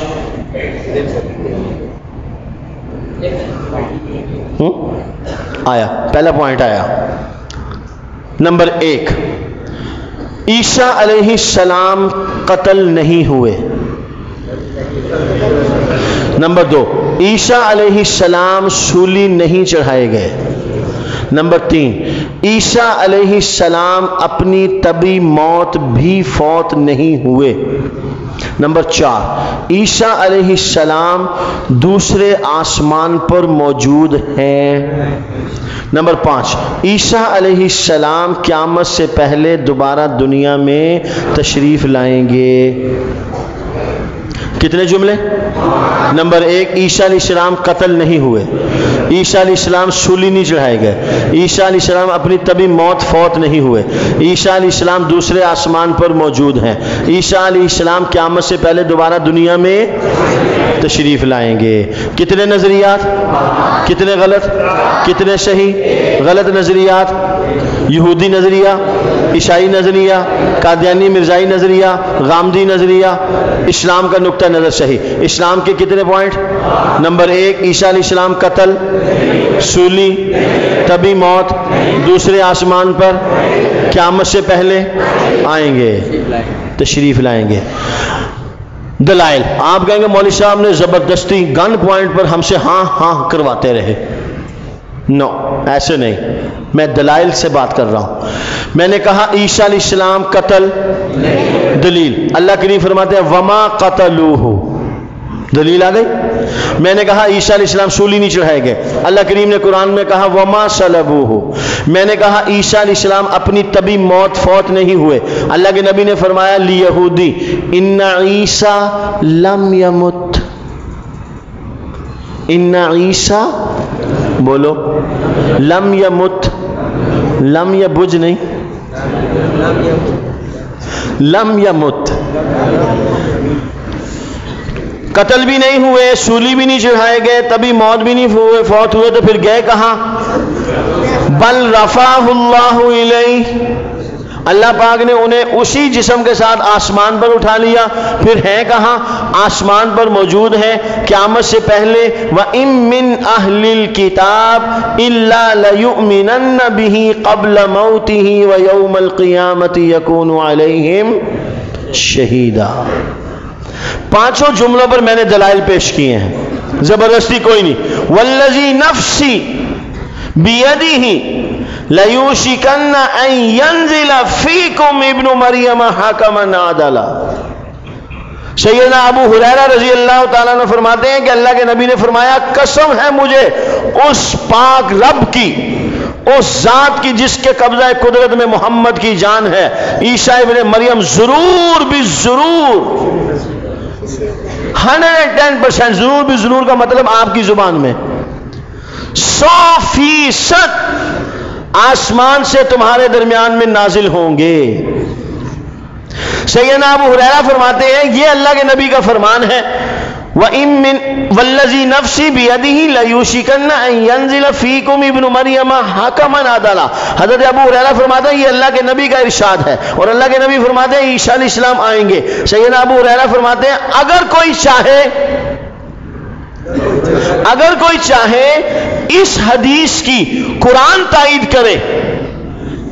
آیا. پہلا پوائنٹ آیا. نمبر 1 عیسیٰ علیہ السلام قتل نہیں ہوئے. نمبر 2 عیسیٰ علیہ السلام سولی نہیں چڑھائے گئے. نمبر 3 عیسیٰ علیہ السلام اپنی طبی موت بھی فوت نہیں ہوئے. نمبر 4 عیسیٰ علیہ السلام دوسرے آسمان پر موجود ہیں. نمبر 5 عیسیٰ علیہ السلام قیامت سے پہلے دوبارہ دنیا میں تشریف لائیں گے. کتنے جملے؟ نمبر 1 عیسیٰ علیہ السلام قتل نہیں ہوئے. عیسیٰ علیہ السلام سولی نہیں چڑھائے گئے. عیسیٰ علیہ السلام اپنی طبی موت فوت نہیں ہوئے. عیسیٰ علیہ السلام دوسرے آسمان پر موجود ہیں. عیسیٰ علیہ السلام قیامت سے پہلے دوبارہ دنیا میں تشریف لائیں گے. کتنے نظریات؟ کتنے غلط؟ کتنے صحیح؟ غلط نظریات یہودی نظریہ، عیسائی نظریہ، قادیانی مرزائی نظریہ، غامدی نظریہ. اسلام کا نقطہ نظر صحیح. اسلام کے کتنے پوائنٹ؟ نمبر 1 عیسیٰ علیہ السلام قتل، سولی، طبی موت، دوسرے آسمان پر، قیامت سے پہلے آئیں گے، تشریف لائیں گے. دلائل آپ کہیں گے مولوی صاحب نے زبردستی گن پوائنٹ پر ہم سے ہاں ہاں کرواتے رہے. نو ایسے نہیں، میں دلائل سے بات کر رہا ہوں. میں نے کہا عیسیٰ علیہ السلام قتل، دلیل اللہ کریم فرماتے ہیں وما قتلوہ، دلیل آ گئی. میں نے کہا عیسیٰ علیہ السلام سولی نہیں چڑھائے گئے. اللہ کریم نے قرآن میں کہا وما صلبوہ. میں نے کہا عیسیٰ علیہ السلام اپنی طبی موت فوت نہیں ہوئے. اللہ کے نبی نے فرمایا لیہودی ان عیسیٰ لم یمت. ان عیسیٰ بولو لم یمت، لم یبج نہیں، لم یمت. قتل بھی نہیں ہوئے، سولی بھی نہیں چڑھائے گئے، طبی موت بھی نہیں فوت ہوئے، تو پھر گئے کہاں؟ بل رفعہ اللہ الیہ. اللہ پاک نے انہیں اسی جسم کے ساتھ آسمان پر اٹھا لیا. پھر ہیں کہاں؟ آسمان پر موجود ہیں قیامت سے پہلے. وَإِن مِّنْ أَهْلِ الْكِتَابِ إِلَّا لَيُؤْمِنَنَّ بِهِ قَبْلَ مَوْتِهِ وَيَوْمَ الْقِيَامَةِ يَكُونُ عَلَيْهِمْ شَهِيدًا. پانچوں جملوں پر میں نے دلائل پیش کیے ہیں، زبردستی کوئی نہیں. وَالَّذِي نَفْسِي بِيَدِهِ لَيُوشِكَنَّ أَن يَنزِلَ فِيكُمْ ابْنُ مَرْيَمَ حَكَمًا عَدْلًا. سیدنا ابو ہریرہ رضی اللہ تعالیٰ عنہ فرماتے ہیں کہ اللہ کے نبی نے فرمایا قسم ہے مجھے اس پاک رب کی، اس ذات کی جس کے قبضہ قدرت میں محمد کی جان ہے، عیسیٰ ابن مریم ضرور بھی ضرور 110% ضرور بھی ضرور کا مطلب آپ کی زبان میں 100% آسمان سے تمہارے درمیان میں نازل ہوں گے. سیدنا ابو ہریرہ فرماتے ہیں یہ اللہ کے نبی کا فرمان ہے. وَإِن مِّن وَالَّذِي نَفْسِي بِيَدِهِ لَيُوشِكَنَّ أَن يَنزِلَ فِيكُمْ ابْنُ مَرْيَمَ حَكَمًا عَدْلًا. حضرت ابو ہریرہ فرماتے ہیں یہ اللہ کے نبی کا ارشاد ہے، اور اللہ کے نبی فرماتے ہیں عیسیٰ علیہ السلام آئیں گے. سیدنا ابو ہریرہ فرماتے ہیں اگر کوئی چاہے اس حدیث کی قرآن تائید کرے،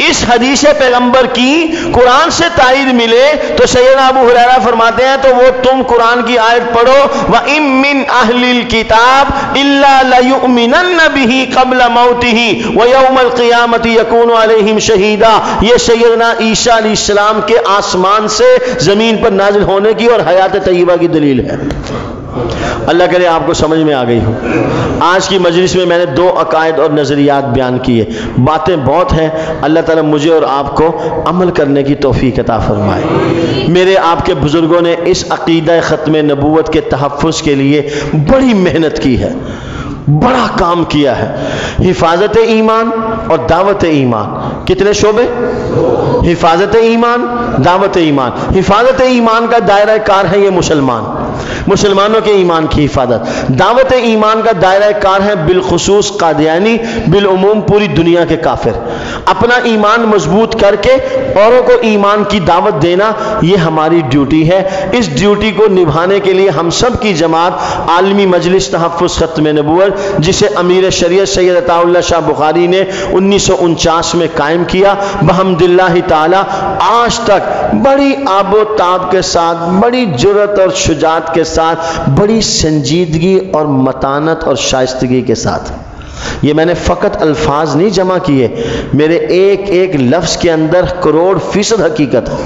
اس حدیث پیغمبر کی قرآن سے تائید ملے تو سیدنا ابو ہریرہ فرماتے ہیں تو وہ تم قرآن کی آیت پڑھو وَإِن مِّنْ أَهْلِ الْكِتَابِ إِلَّا لَيُؤْمِنَنَّ بِهِ قَبْلَ مَوْتِهِ وَيَوْمَ الْقِيَامَةِ يَكُونُ عَلَيْهِمْ شَهِيدًا. یہ سیدنا عیسیٰ علیہ السلام کے آسمان سے زمین پر نازل ہونے کی اور حیات طیبہ کی دلیل ہے. اللہ کرے آپ کو سمجھ میں آ گئی ہو. آج کی مجلس میں میں نے 2 عقائد اور نظریات بیان کیے. باتیں بہت ہیں. اللہ تعالیٰ مجھے اور آپ کو عمل کرنے کی توفیق عطا فرمائے. میرے آپ کے بزرگوں نے اس عقیدہ ختم نبوت کے تحفظ کے لیے بڑی محنت کی ہے, بڑا کام کیا ہے. حفاظت ایمان اور دعوت ایمان, کتنے شعبے؟ حفاظت ایمان, دعوت ایمان. حفاظت ایمان کا دائرہ کار ہے یہ مسلمانوں کے ایمان کی حفاظت. دعوت ایمان کا دائرہ کار ہے بالخصوص قادیانی, بالعموم پوری دنیا کے کافر. اپنا ایمان مضبوط کر کے اوروں کو ایمان کی دعوت دینا یہ ہماری ڈیوٹی ہے. اس ڈیوٹی کو نبھانے کے لیے ہم سب کی جماعت عالمی مجلس تحفظ ختم نبوت, جسے امیر شریعت سید عطا اللہ شاہ بخاری نے 1949 میں قائم کیا, بحمد اللہ تعالی آج تک بڑی آب و تاب کے ساتھ, بڑی جرأت اور شجاعت کے ساتھ, بڑی سنجیدگی اور متانت اور شائستگی کے ساتھ. یہ میں نے فقط الفاظ نہیں جمع کیے, میرے ایک ایک لفظ کے اندر کروڑ فیصد حقیقت ہے.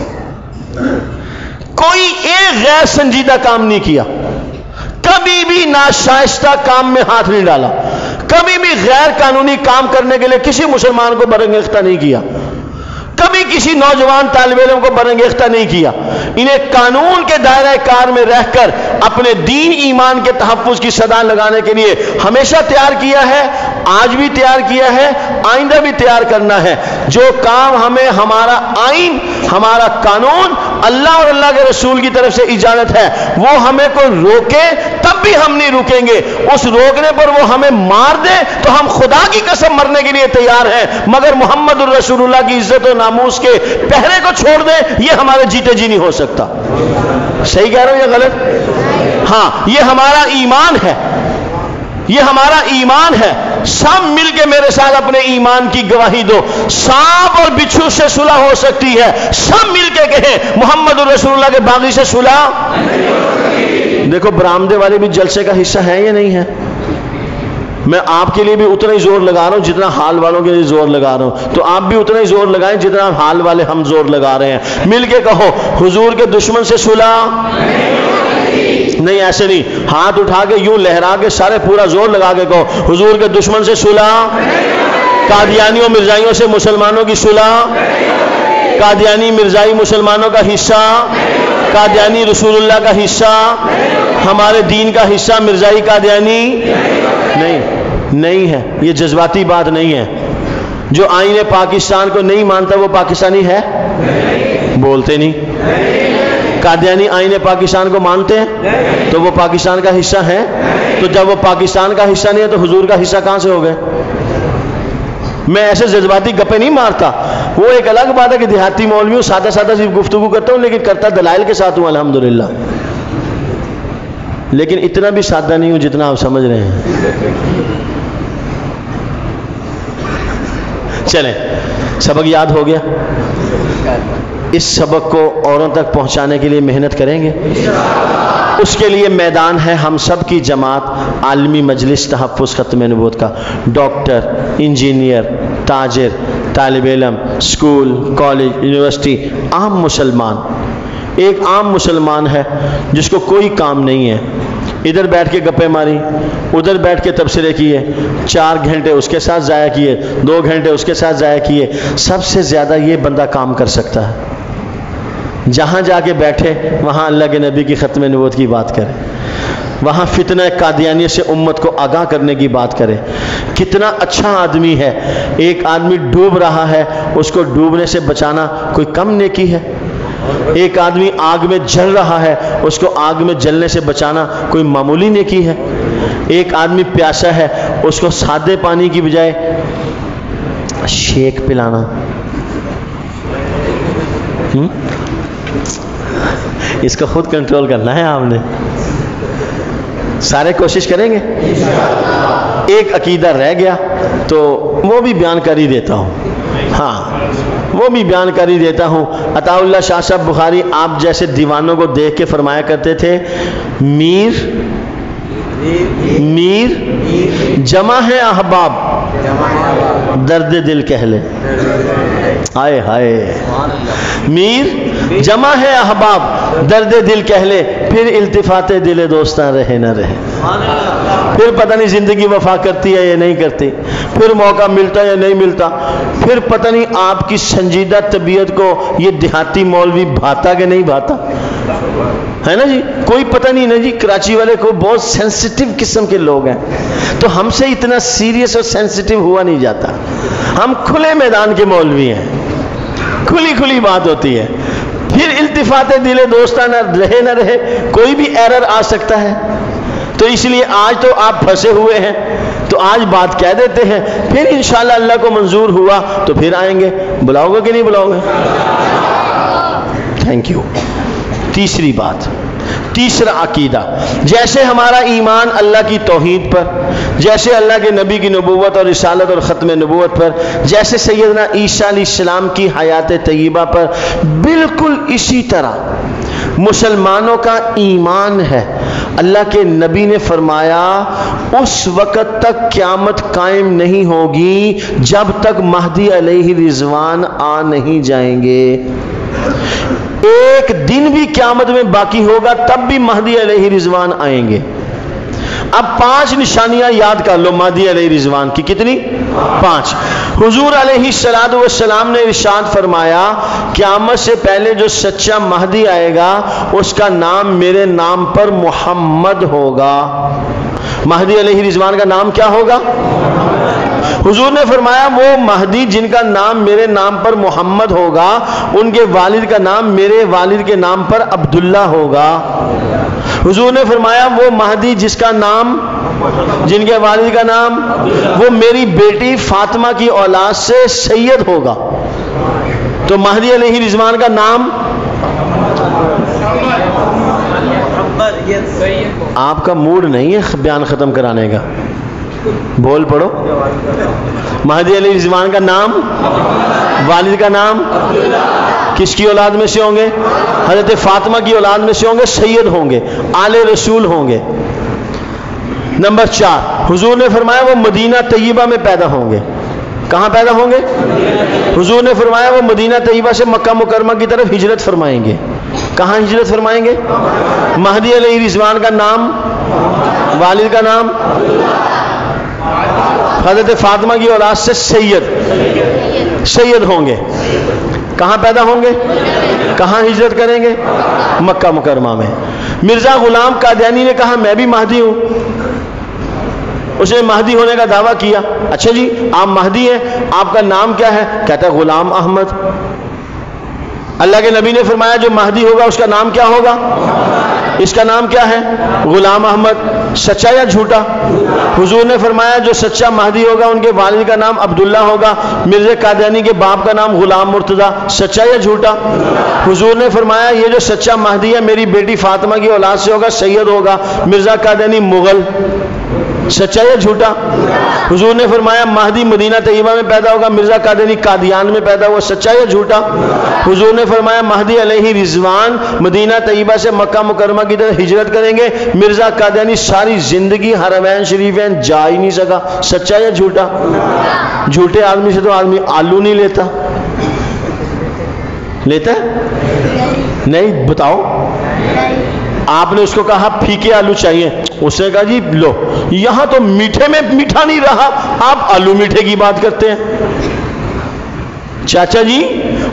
کوئی ایک غیر سنجیدہ کام نہیں کیا, کبھی بھی ناشائستہ کام میں ہاتھ نہیں ڈالا, کبھی بھی غیر قانونی کام کرنے کے لیے کسی مسلمان کو برانگیختہ نہیں کیا, کبھی کسی نوجوان طالب علم کو برانگیختہ نہیں کیا. انہیں قانون کے دائرہ کار میں رہ کر اپنے دین ایمان کے تحفظ کی صدا لگانے کے لیے ہمیشہ تیار کیا ہے, آج بھی تیار کیا ہے, آئندہ بھی تیار کرنا ہے. جو کام ہمیں ہمارا آئین, ہمارا قانون, اللہ اور اللہ کے رسول کی طرف سے اجازت ہے, وہ ہمیں کوئی روکے تب بھی ہم نہیں رکیں گے. اس روکنے پر وہ ہمیں مار دے تو ہم خدا کی قسم مرنے کے لیے تیار ہیں, مگر محمد الرسول اللہ کی عزت و ناموس کے پہرے کو چھوڑ دیں یہ ہمارے جیتے جی نہیں ہو سکتا. صحیح کہہ رہا ہوں یا غلط؟ ہاں, یہ ہمارا ایمان ہے, یہ ہمارا ایمان ہے. سب مل کے میرے ساتھ اپنے ایمان کی گواہی دو. سانپ اور بچھو سے صلح ہو سکتی ہے, سب مل کے کہیں محمد الرسول اللہ کے باغی سے صلح. دیکھو برآمدے والے بھی جلسے کا حصہ ہیں یا نہیں ہے؟ میں آپ کے لیے بھی اتنا ہی زور لگا رہا ہوں جتنا حال والوں کے لیے زور لگا رہا ہوں, تو آپ بھی اتنا ہی زور لگائیں جتنا حال والے ہم زور لگا رہے ہیں. مل کے کہو حضور کے دشمن سے صلح نہیں, ایسے نہیں, ہاتھ اٹھا کے یوں لہرا کے سارے پورا زور لگا کے کہو حضور کے دشمن سے صلح. قادیانیوں مرزائیوں سے مسلمانوں کی صلح. قادیانی مرزائی مسلمانوں کا حصہ, قادیانی رسول اللہ کا حصہ, ہمارے دین کا حصہ مرزائی قادیانی نہیں ہے. یہ جذباتی بات نہیں ہے. جو آئین پاکستان کو نہیں مانتا وہ پاکستانی ہے؟ بولتے نہیں. قادیانی آئین پاکستان کو مانتے ہیں تو وہ پاکستان کا حصہ ہیں. تو جب وہ پاکستان کا حصہ نہیں ہے تو حضور کا حصہ کہاں سے ہو گئے؟ میں ایسے جذباتی گپے نہیں مارتا. وہ ایک الگ بات ہے کہ دیہاتی مولویوں سادہ صرف گفتگو کرتا ہوں, لیکن کرتا دلائل کے ساتھ ہوں الحمدللہ. لیکن اتنا بھی سادہ نہیں ہوں جتنا آپ سمجھ رہے ہیں. چلیں, سبق یاد ہو گیا. اس سبق کو اوروں تک پہنچانے کے لیے محنت کریں گے. اس کے لیے میدان ہے ہم سب کی جماعت عالمی مجلس تحفظ ختم نبوت کا. ڈاکٹر, انجینئر, تاجر, طالب علم, اسکول, کالج, یونیورسٹی, عام مسلمان. ایک عام مسلمان ہے جس کو کوئی کام نہیں ہے, ادھر بیٹھ کے گپے ماری, ادھر بیٹھ کے تبصرے کیے, 4 گھنٹے اس کے ساتھ ضائع کیے, 2 گھنٹے اس کے ساتھ ضائع کیے. سب سے زیادہ یہ بندہ کام کر سکتا ہے. جہاں جا کے بیٹھے وہاں اللہ کے نبی کی ختم نبوت کی بات کرے, وہاں فتنہ قادیانی سے امت کو آگاہ کرنے کی بات کرے. کتنا اچھا آدمی ہے. ایک آدمی ڈوب رہا ہے, اس کو ڈوبنے سے بچانا کوئی کم نیکی ہے؟ ایک آدمی آگ میں جل رہا ہے, اس کو آگ میں جلنے سے بچانا کوئی معمولی نیکی ہے؟ ایک آدمی پیاسا ہے, اس کو سادے پانی کی بجائے شیک پلانا. اس کو خود کنٹرول کرنا ہے آپ نے. سارے کوشش کریں گے. ایک عقیدہ رہ گیا تو وہ بھی بیان کر ہی دیتا ہوں. ہاں وہ بھی بیان کر ہی دیتا ہوں. عطا اللہ شاہ صاحب بخاری آپ جیسے دیوانوں کو دیکھ کے فرمایا کرتے تھے میر جمع ہے احباب درد دل کہہ لے. ہائے ہائے میر جمع ہے احباب درد دل کہہ لے، پھر التفات دل دوستاں رہے نہ رہے. پھر پتہ نہیں زندگی وفا کرتی ہے یا نہیں کرتی، پھر موقع ملتا یا نہیں ملتا، پھر پتہ نہیں آپ کی سنجیدہ طبیعت کو یہ دیہاتی مولوی بھاتا کہ نہیں بھاتا ہے نا جی. کوئی پتہ نہیں نا جی. کراچی والے کو بہت سینسٹیو قسم کے لوگ ہیں، تو ہم سے اتنا سیریس اور سینسٹیو ہوا نہیں جاتا. ہم کھلے میدان کے مولوی ہیں، کھلی بات ہوتی ہے. پھر التفات دل دوستاں نہ رہے، کوئی بھی ایرر آ سکتا ہے. تو اس لیے آج تو آپ پھنسے ہوئے ہیں تو آج بات کہہ دیتے ہیں، پھر انشاءاللہ اللہ کو منظور ہوا تو پھر آئیں گے. بلاؤ گے کہ نہیں بلاؤ گے؟ Thank you. تیسری بات، تیسرا عقیدہ، جیسے ہمارا ایمان اللہ کی توحید پر، جیسے اللہ کے نبی کی نبوت اور رسالت اور ختم نبوت پر، جیسے سیدنا عیسیٰ علیہ السلام کی حیات طیبہ پر، بالکل اسی طرح مسلمانوں کا ایمان ہے. اللہ کے نبی نے فرمایا اس وقت تک قیامت قائم نہیں ہوگی جب تک مہدی علیہ رضوان آ نہیں جائیں گے. ایک دن بھی قیامت میں باقی ہوگا تب بھی مہدی علیہ رضوان آئیں گے. اب 5 نشانیاں یاد کر لو مہدی علیہ رضوان کی. کتنی؟ 5. حضور علیہ السلام نے ارشاد فرمایا قیامت سے پہلے جو سچا مہدی آئے گا اس کا نام میرے نام پر محمد ہوگا. مہدی علیہ رضوان کا نام کیا ہوگا؟ حضور نے فرمایا وہ مہدی جن کا نام میرے نام پر محمد ہوگا ان کے والد کا نام میرے والد کے نام پر عبداللہ ہوگا. حضور نے فرمایا وہ مہدی جس کا نام، جن کے والد کا نام، وہ میری بیٹی فاطمہ کی اولاد سے سید ہوگا. تو مہدی علیہ رضوان کا نام، آپ کا موڈ نہیں ہے بیان ختم کرانے کا، بول پڑھو. مہدی علیہ رضوان کا نام، والد کا نام، کس کی اولاد میں سے ہوں گے؟ حضرت فاطمہ کی اولاد میں سے ہوں گے، سید ہوں گے، آل رسول ہوں گے. نمبر 4، حضور نے فرمایا وہ مدینہ طیبہ میں پیدا ہوں گے. کہاں پیدا ہوں گے؟ حضور نے فرمایا وہ مدینہ طیبہ سے مکہ مکرمہ کی طرف ہجرت فرمائیں گے. کہاں ہجرت فرمائیں گے؟ مہدی علیہ رضوان کا نام، والد کا نام، حضرت فاطمہ کی اولاد سے سید ہوں گے. کہاں پیدا ہوں گے؟ کہاں ہجرت کریں گے؟ مکہ مکرمہ میں. مرزا غلام قادیانی نے کہا میں بھی مہدی ہوں. اس نے مہدی ہونے کا دعویٰ کیا. اچھا جی آپ مہدی ہیں، آپ کا نام کیا ہے؟ کہتا ہے غلام احمد. اللہ کے نبی نے فرمایا جو مہدی ہوگا اس کا نام کیا ہوگا؟ اس کا نام کیا ہے؟ غلام احمد. سچا یا جھوٹا؟ حضور نے فرمایا جو سچا مہدی ہوگا ان کے والد کا نام عبداللہ ہوگا. مرزا قادیانی کے باپ کا نام غلام مرتضیٰ. سچا یا جھوٹا؟ حضور نے فرمایا یہ جو سچا مہدی ہے میری بیٹی فاطمہ کی اولاد سے ہوگا، سید ہوگا. مرزا قادیانی مغل. سچا یا جھوٹا؟ حضور نے فرمایا مہدی مدینہ طیبہ میں پیدا ہوگا، مرزا قادیانی قادیان میں پیدا ہوا. سچا یا جھوٹا؟ حضور نے فرمایا مہدی علیہ رضوان مدینہ طیبہ سے مکہ مکرمہ کی طرف ہجرت کریں گے. مرزا قادیانی ساری زندگی حرمین شریفین جا ہی نہیں سکا. سچا یا جھوٹا؟ جھوٹے آدمی سے تو آدمی آلو نہیں لیتا. لیتا ہے؟ نہیں. بتاؤ. آپ نے اس کو کہا پھیکے آلو چاہیے، اس نے کہا جی لو. یہاں تو میٹھے میں میٹھا نہیں رہا، آپ آلو میٹھے کی بات کرتے ہیں. چاچا جی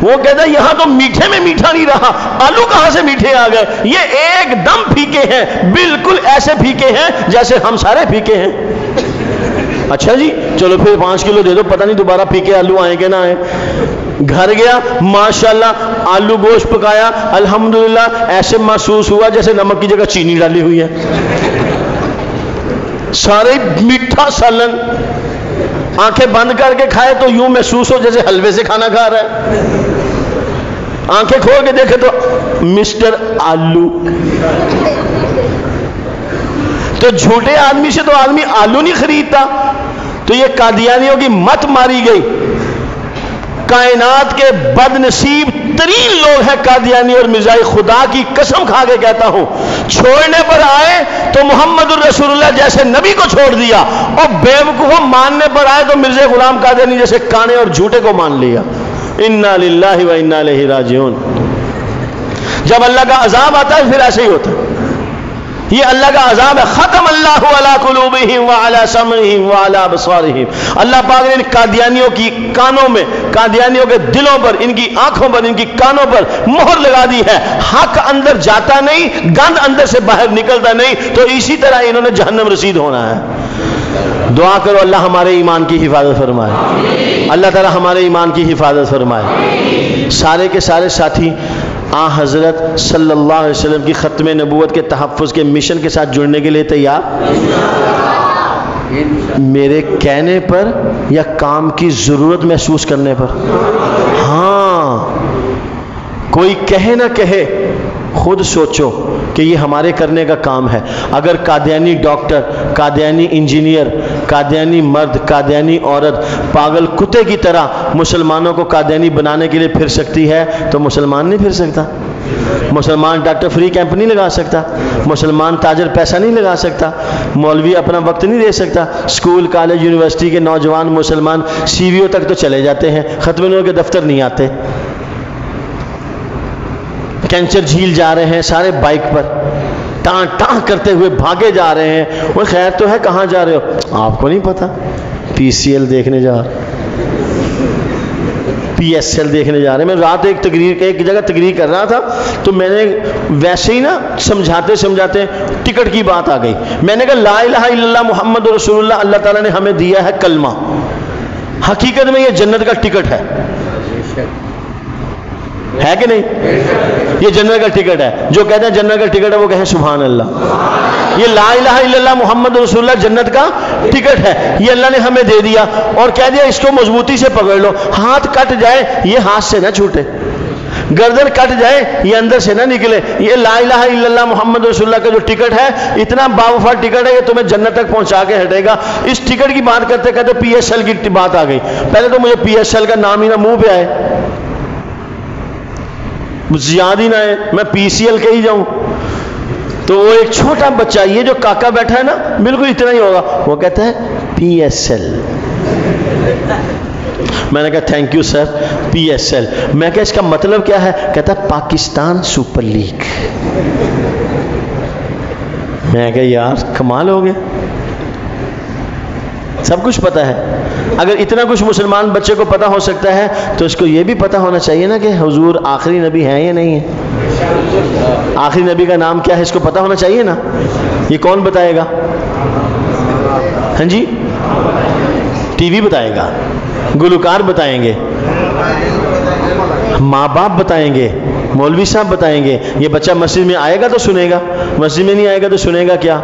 وہ کہتا ہے یہاں تو میٹھے میں میٹھا نہیں رہا، آلو کہاں سے میٹھے آ گئے؟ یہ ایک دم پھیکے ہیں، بالکل ایسے پھیکے ہیں جیسے ہم سارے پھیکے ہیں. اچھا جی چلو پھر 5 کلو دے دو، پتہ نہیں دوبارہ پھیکے آلو آئیں کہ نہ آئیں. گھر گیا ماشاءاللہ آلو گوشت پکایا، الحمدللہ ایسے محسوس ہوا جیسے نمک کی جگہ چینی ڈالی ہوئی ہے. سارے میٹھا سالن، آنکھیں بند کر کے کھائے تو یوں محسوس ہو جیسے حلوے سے کھانا کھا رہا ہے. آنکھیں کھول کے دیکھے تو مسٹر آلو. تو جھوٹے آدمی سے تو آدمی آلو نہیں خریدتا. تو یہ قادیانیوں کی مت ماری گئی. کائنات کے بد نصیب ترین لوگ ہیں قادیانی اور مرزائی. خدا کی قسم کھا کے کہتا ہوں چھوڑنے پر آئے تو محمد الرسول اللہ جیسے نبی کو چھوڑ دیا, اور بیوقوفوں ماننے پر آئے تو مرزا غلام قادیانی جیسے کانے اور جھوٹے کو مان لیا. انا للہ و انا الیہ راجعون. جب اللہ کا عذاب آتا ہے پھر ایسے ہی ہوتا ہے. یہ اللہ کا عذاب ہے. ختم اللہ علی قلوبہم وعلی سمعہم وعلی ابصارہم. اللہ پاک نے ان قادیانیوں کی کانوں میں, قادیانیوں کے دلوں پر, ان کی آنکھوں پر, ان کی کانوں پر مہر لگا دی ہے. حق اندر جاتا نہیں, گند اندر سے باہر نکلتا نہیں, تو اسی طرح انہوں نے جہنم رسید ہونا ہے. دعا کرو اللہ ہمارے ایمان کی حفاظت فرمائے, اللہ تعالی ہمارے ایمان کی حفاظت فرمائے. سارے کے سارے ساتھی آن حضرت صلی اللہ علیہ وسلم کی ختم نبوت کے تحفظ کے مشن کے ساتھ جڑنے کے لیے تیار؟ میرے کہنے پر یا کام کی ضرورت محسوس کرنے پر؟ ہاں, کوئی کہے نہ کہے, خود سوچو کہ یہ ہمارے کرنے کا کام ہے. اگر قادیانی ڈاکٹر, قادیانی انجینئر, قادیانی مرد, قادیانی عورت پاگل کتے کی طرح مسلمانوں کو قادیانی بنانے کے لیے پھر سکتی ہے تو مسلمان نہیں پھر سکتا؟ مسلمان ڈاکٹر فری کیمپ نہیں لگا سکتا, مسلمان تاجر پیسہ نہیں لگا سکتا, مولوی اپنا وقت نہیں دے سکتا. اسکول, کالج, یونیورسٹی کے نوجوان مسلمان سی وی او تک تو چلے جاتے ہیں, ختم نبوت کے دفتر نہیں آتے. کینچر جھیل جا رہے ہیں سارے بائک پر, ٹاں ٹاں کرتے ہوئے بھاگے جا رہے ہیں. وہ خیر تو ہے, کہاں جا رہے ہو؟ آپ کو نہیں پتا, پی سی ایل دیکھنے جا رہے, پی ایس ایل دیکھنے جا رہے ہیں. میں رات ایک جگہ تقریر کر رہا تھا تو میں نے ویسے ہی نا سمجھاتے سمجھاتے ٹکٹ کی بات آ گئی. میں نے کہا لا الہ الا اللہ محمد رسول اللہ, اللہ تعالیٰ نے ہمیں دیا ہے کلمہ, حقیقت میں یہ جنت کا ٹکٹ ہے کہ نہیں؟ یہ جنت کا ٹکٹ ہے. جو کہتے ہیں جنت کا ٹکٹ ہے وہ کہیں سبحان اللہ. یہ لا الہ الا اللہ محمد رسول اللہ جنت کا ٹکٹ ہے, یہ اللہ نے ہمیں دے دیا اور کہہ دیا اس کو مضبوطی سے پکڑ لو. ہاتھ کٹ جائے یہ ہاتھ سے نہ چھوٹے, گردن کٹ جائے یہ اندر سے نہ نکلے. یہ لا الہ الا اللہ محمد رسول اللہ کا جو ٹکٹ ہے اتنا باوفا ٹکٹ ہے, یہ تمہیں جنت تک پہنچا کے ہٹے گا. اس ٹکٹ کی بات کرتے کہتے پی ایس ایل کی بات آ گئی. پہلے تو مجھے پی ایس ایل کا نام ہی نہ منہ پہ آئے, یاد ہی نہ ہے, میں پی سی ایل کے ہی جاؤں. تو وہ ایک چھوٹا بچہ, یہ جو کاکا بیٹھا ہے نا بالکل اتنا ہی ہوگا, وہ کہتا ہے پی ایس ایل. میں نے کہا thank you sir, P S L. میں کہا اس کا مطلب کیا ہے؟ کہتا ہے پاکستان سپر لیگ. میں کہا یار کمال ہو گیا, سب کچھ پتا ہے. اگر اتنا کچھ مسلمان بچے کو پتا ہو سکتا ہے تو اس کو یہ بھی پتا ہونا چاہیے نا کہ حضور آخری نبی ہیں یا نہیں ہے. آخری نبی کا نام کیا ہے اس کو پتا ہونا چاہیے نا. یہ کون بتائے گا؟ ہاں جی, ٹی وی بتائے گا, گلوکار بتائیں گے, ماں باپ بتائیں گے, مولوی صاحب بتائیں گے. یہ بچہ مسجد میں آئے گا تو سنے گا, مسجد میں نہیں آئے گا تو سنے گا کیا؟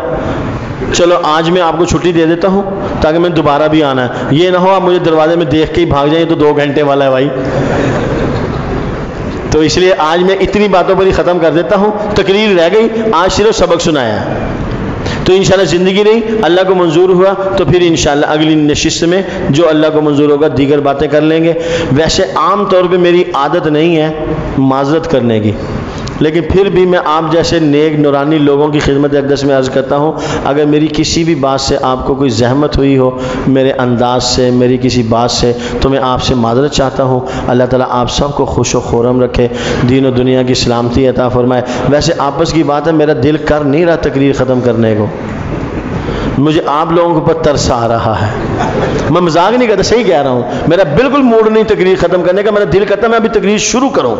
چلو آج میں آپ کو چھٹی دے دیتا ہوں تاکہ میں دوبارہ بھی آنا ہے. یہ نہ ہو آپ مجھے دروازے میں دیکھ کے ہی بھاگ جائیں, تو 2 گھنٹے والا ہے بھائی. تو اس لیے آج میں اتنی باتوں پر ہی ختم کر دیتا ہوں. تقریر رہ گئی, آج صرف سبق سنایا ہے. تو انشاءاللہ زندگی رہی, اللہ کو منظور ہوا تو پھر انشاءاللہ اگلی نشست میں جو اللہ کو منظور ہوگا دیگر باتیں کر لیں گے. ویسے عام طور پہ میری عادت نہیں ہے معذرت کرنے کی, لیکن پھر بھی میں آپ جیسے نیک نورانی لوگوں کی خدمت اقدس میں عرض کرتا ہوں, اگر میری کسی بھی بات سے آپ کو کوئی زحمت ہوئی ہو, میرے انداز سے, میری کسی بات سے, تو میں آپ سے معذرت چاہتا ہوں. اللہ تعالیٰ آپ سب کو خوش و خرم رکھے, دین و دنیا کی سلامتی عطا فرمائے. ویسے آپس کی بات ہے, میرا دل کر نہیں رہا تقریر ختم کرنے کو, مجھے آپ لوگوں کے اوپر ترس آ رہا ہے. میں مذاق نہیں کرتا, صحیح کہہ رہا ہوں. میرا بالکل موڈ نہیں تقریر ختم کرنے کا, میرا دل کرتا میں ابھی تقریر شروع کروں,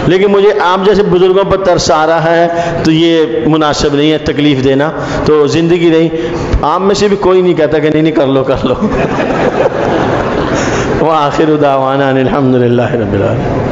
لیکن مجھے آپ جیسے بزرگوں پر ترس آ رہا ہے تو یہ مناسب نہیں ہے تکلیف دینا. تو زندگی رہی, آپ میں سے بھی کوئی نہیں کہتا کہ نہیں کر لو کر لو. وآخر دعوانا الحمدللہ رب العالمین.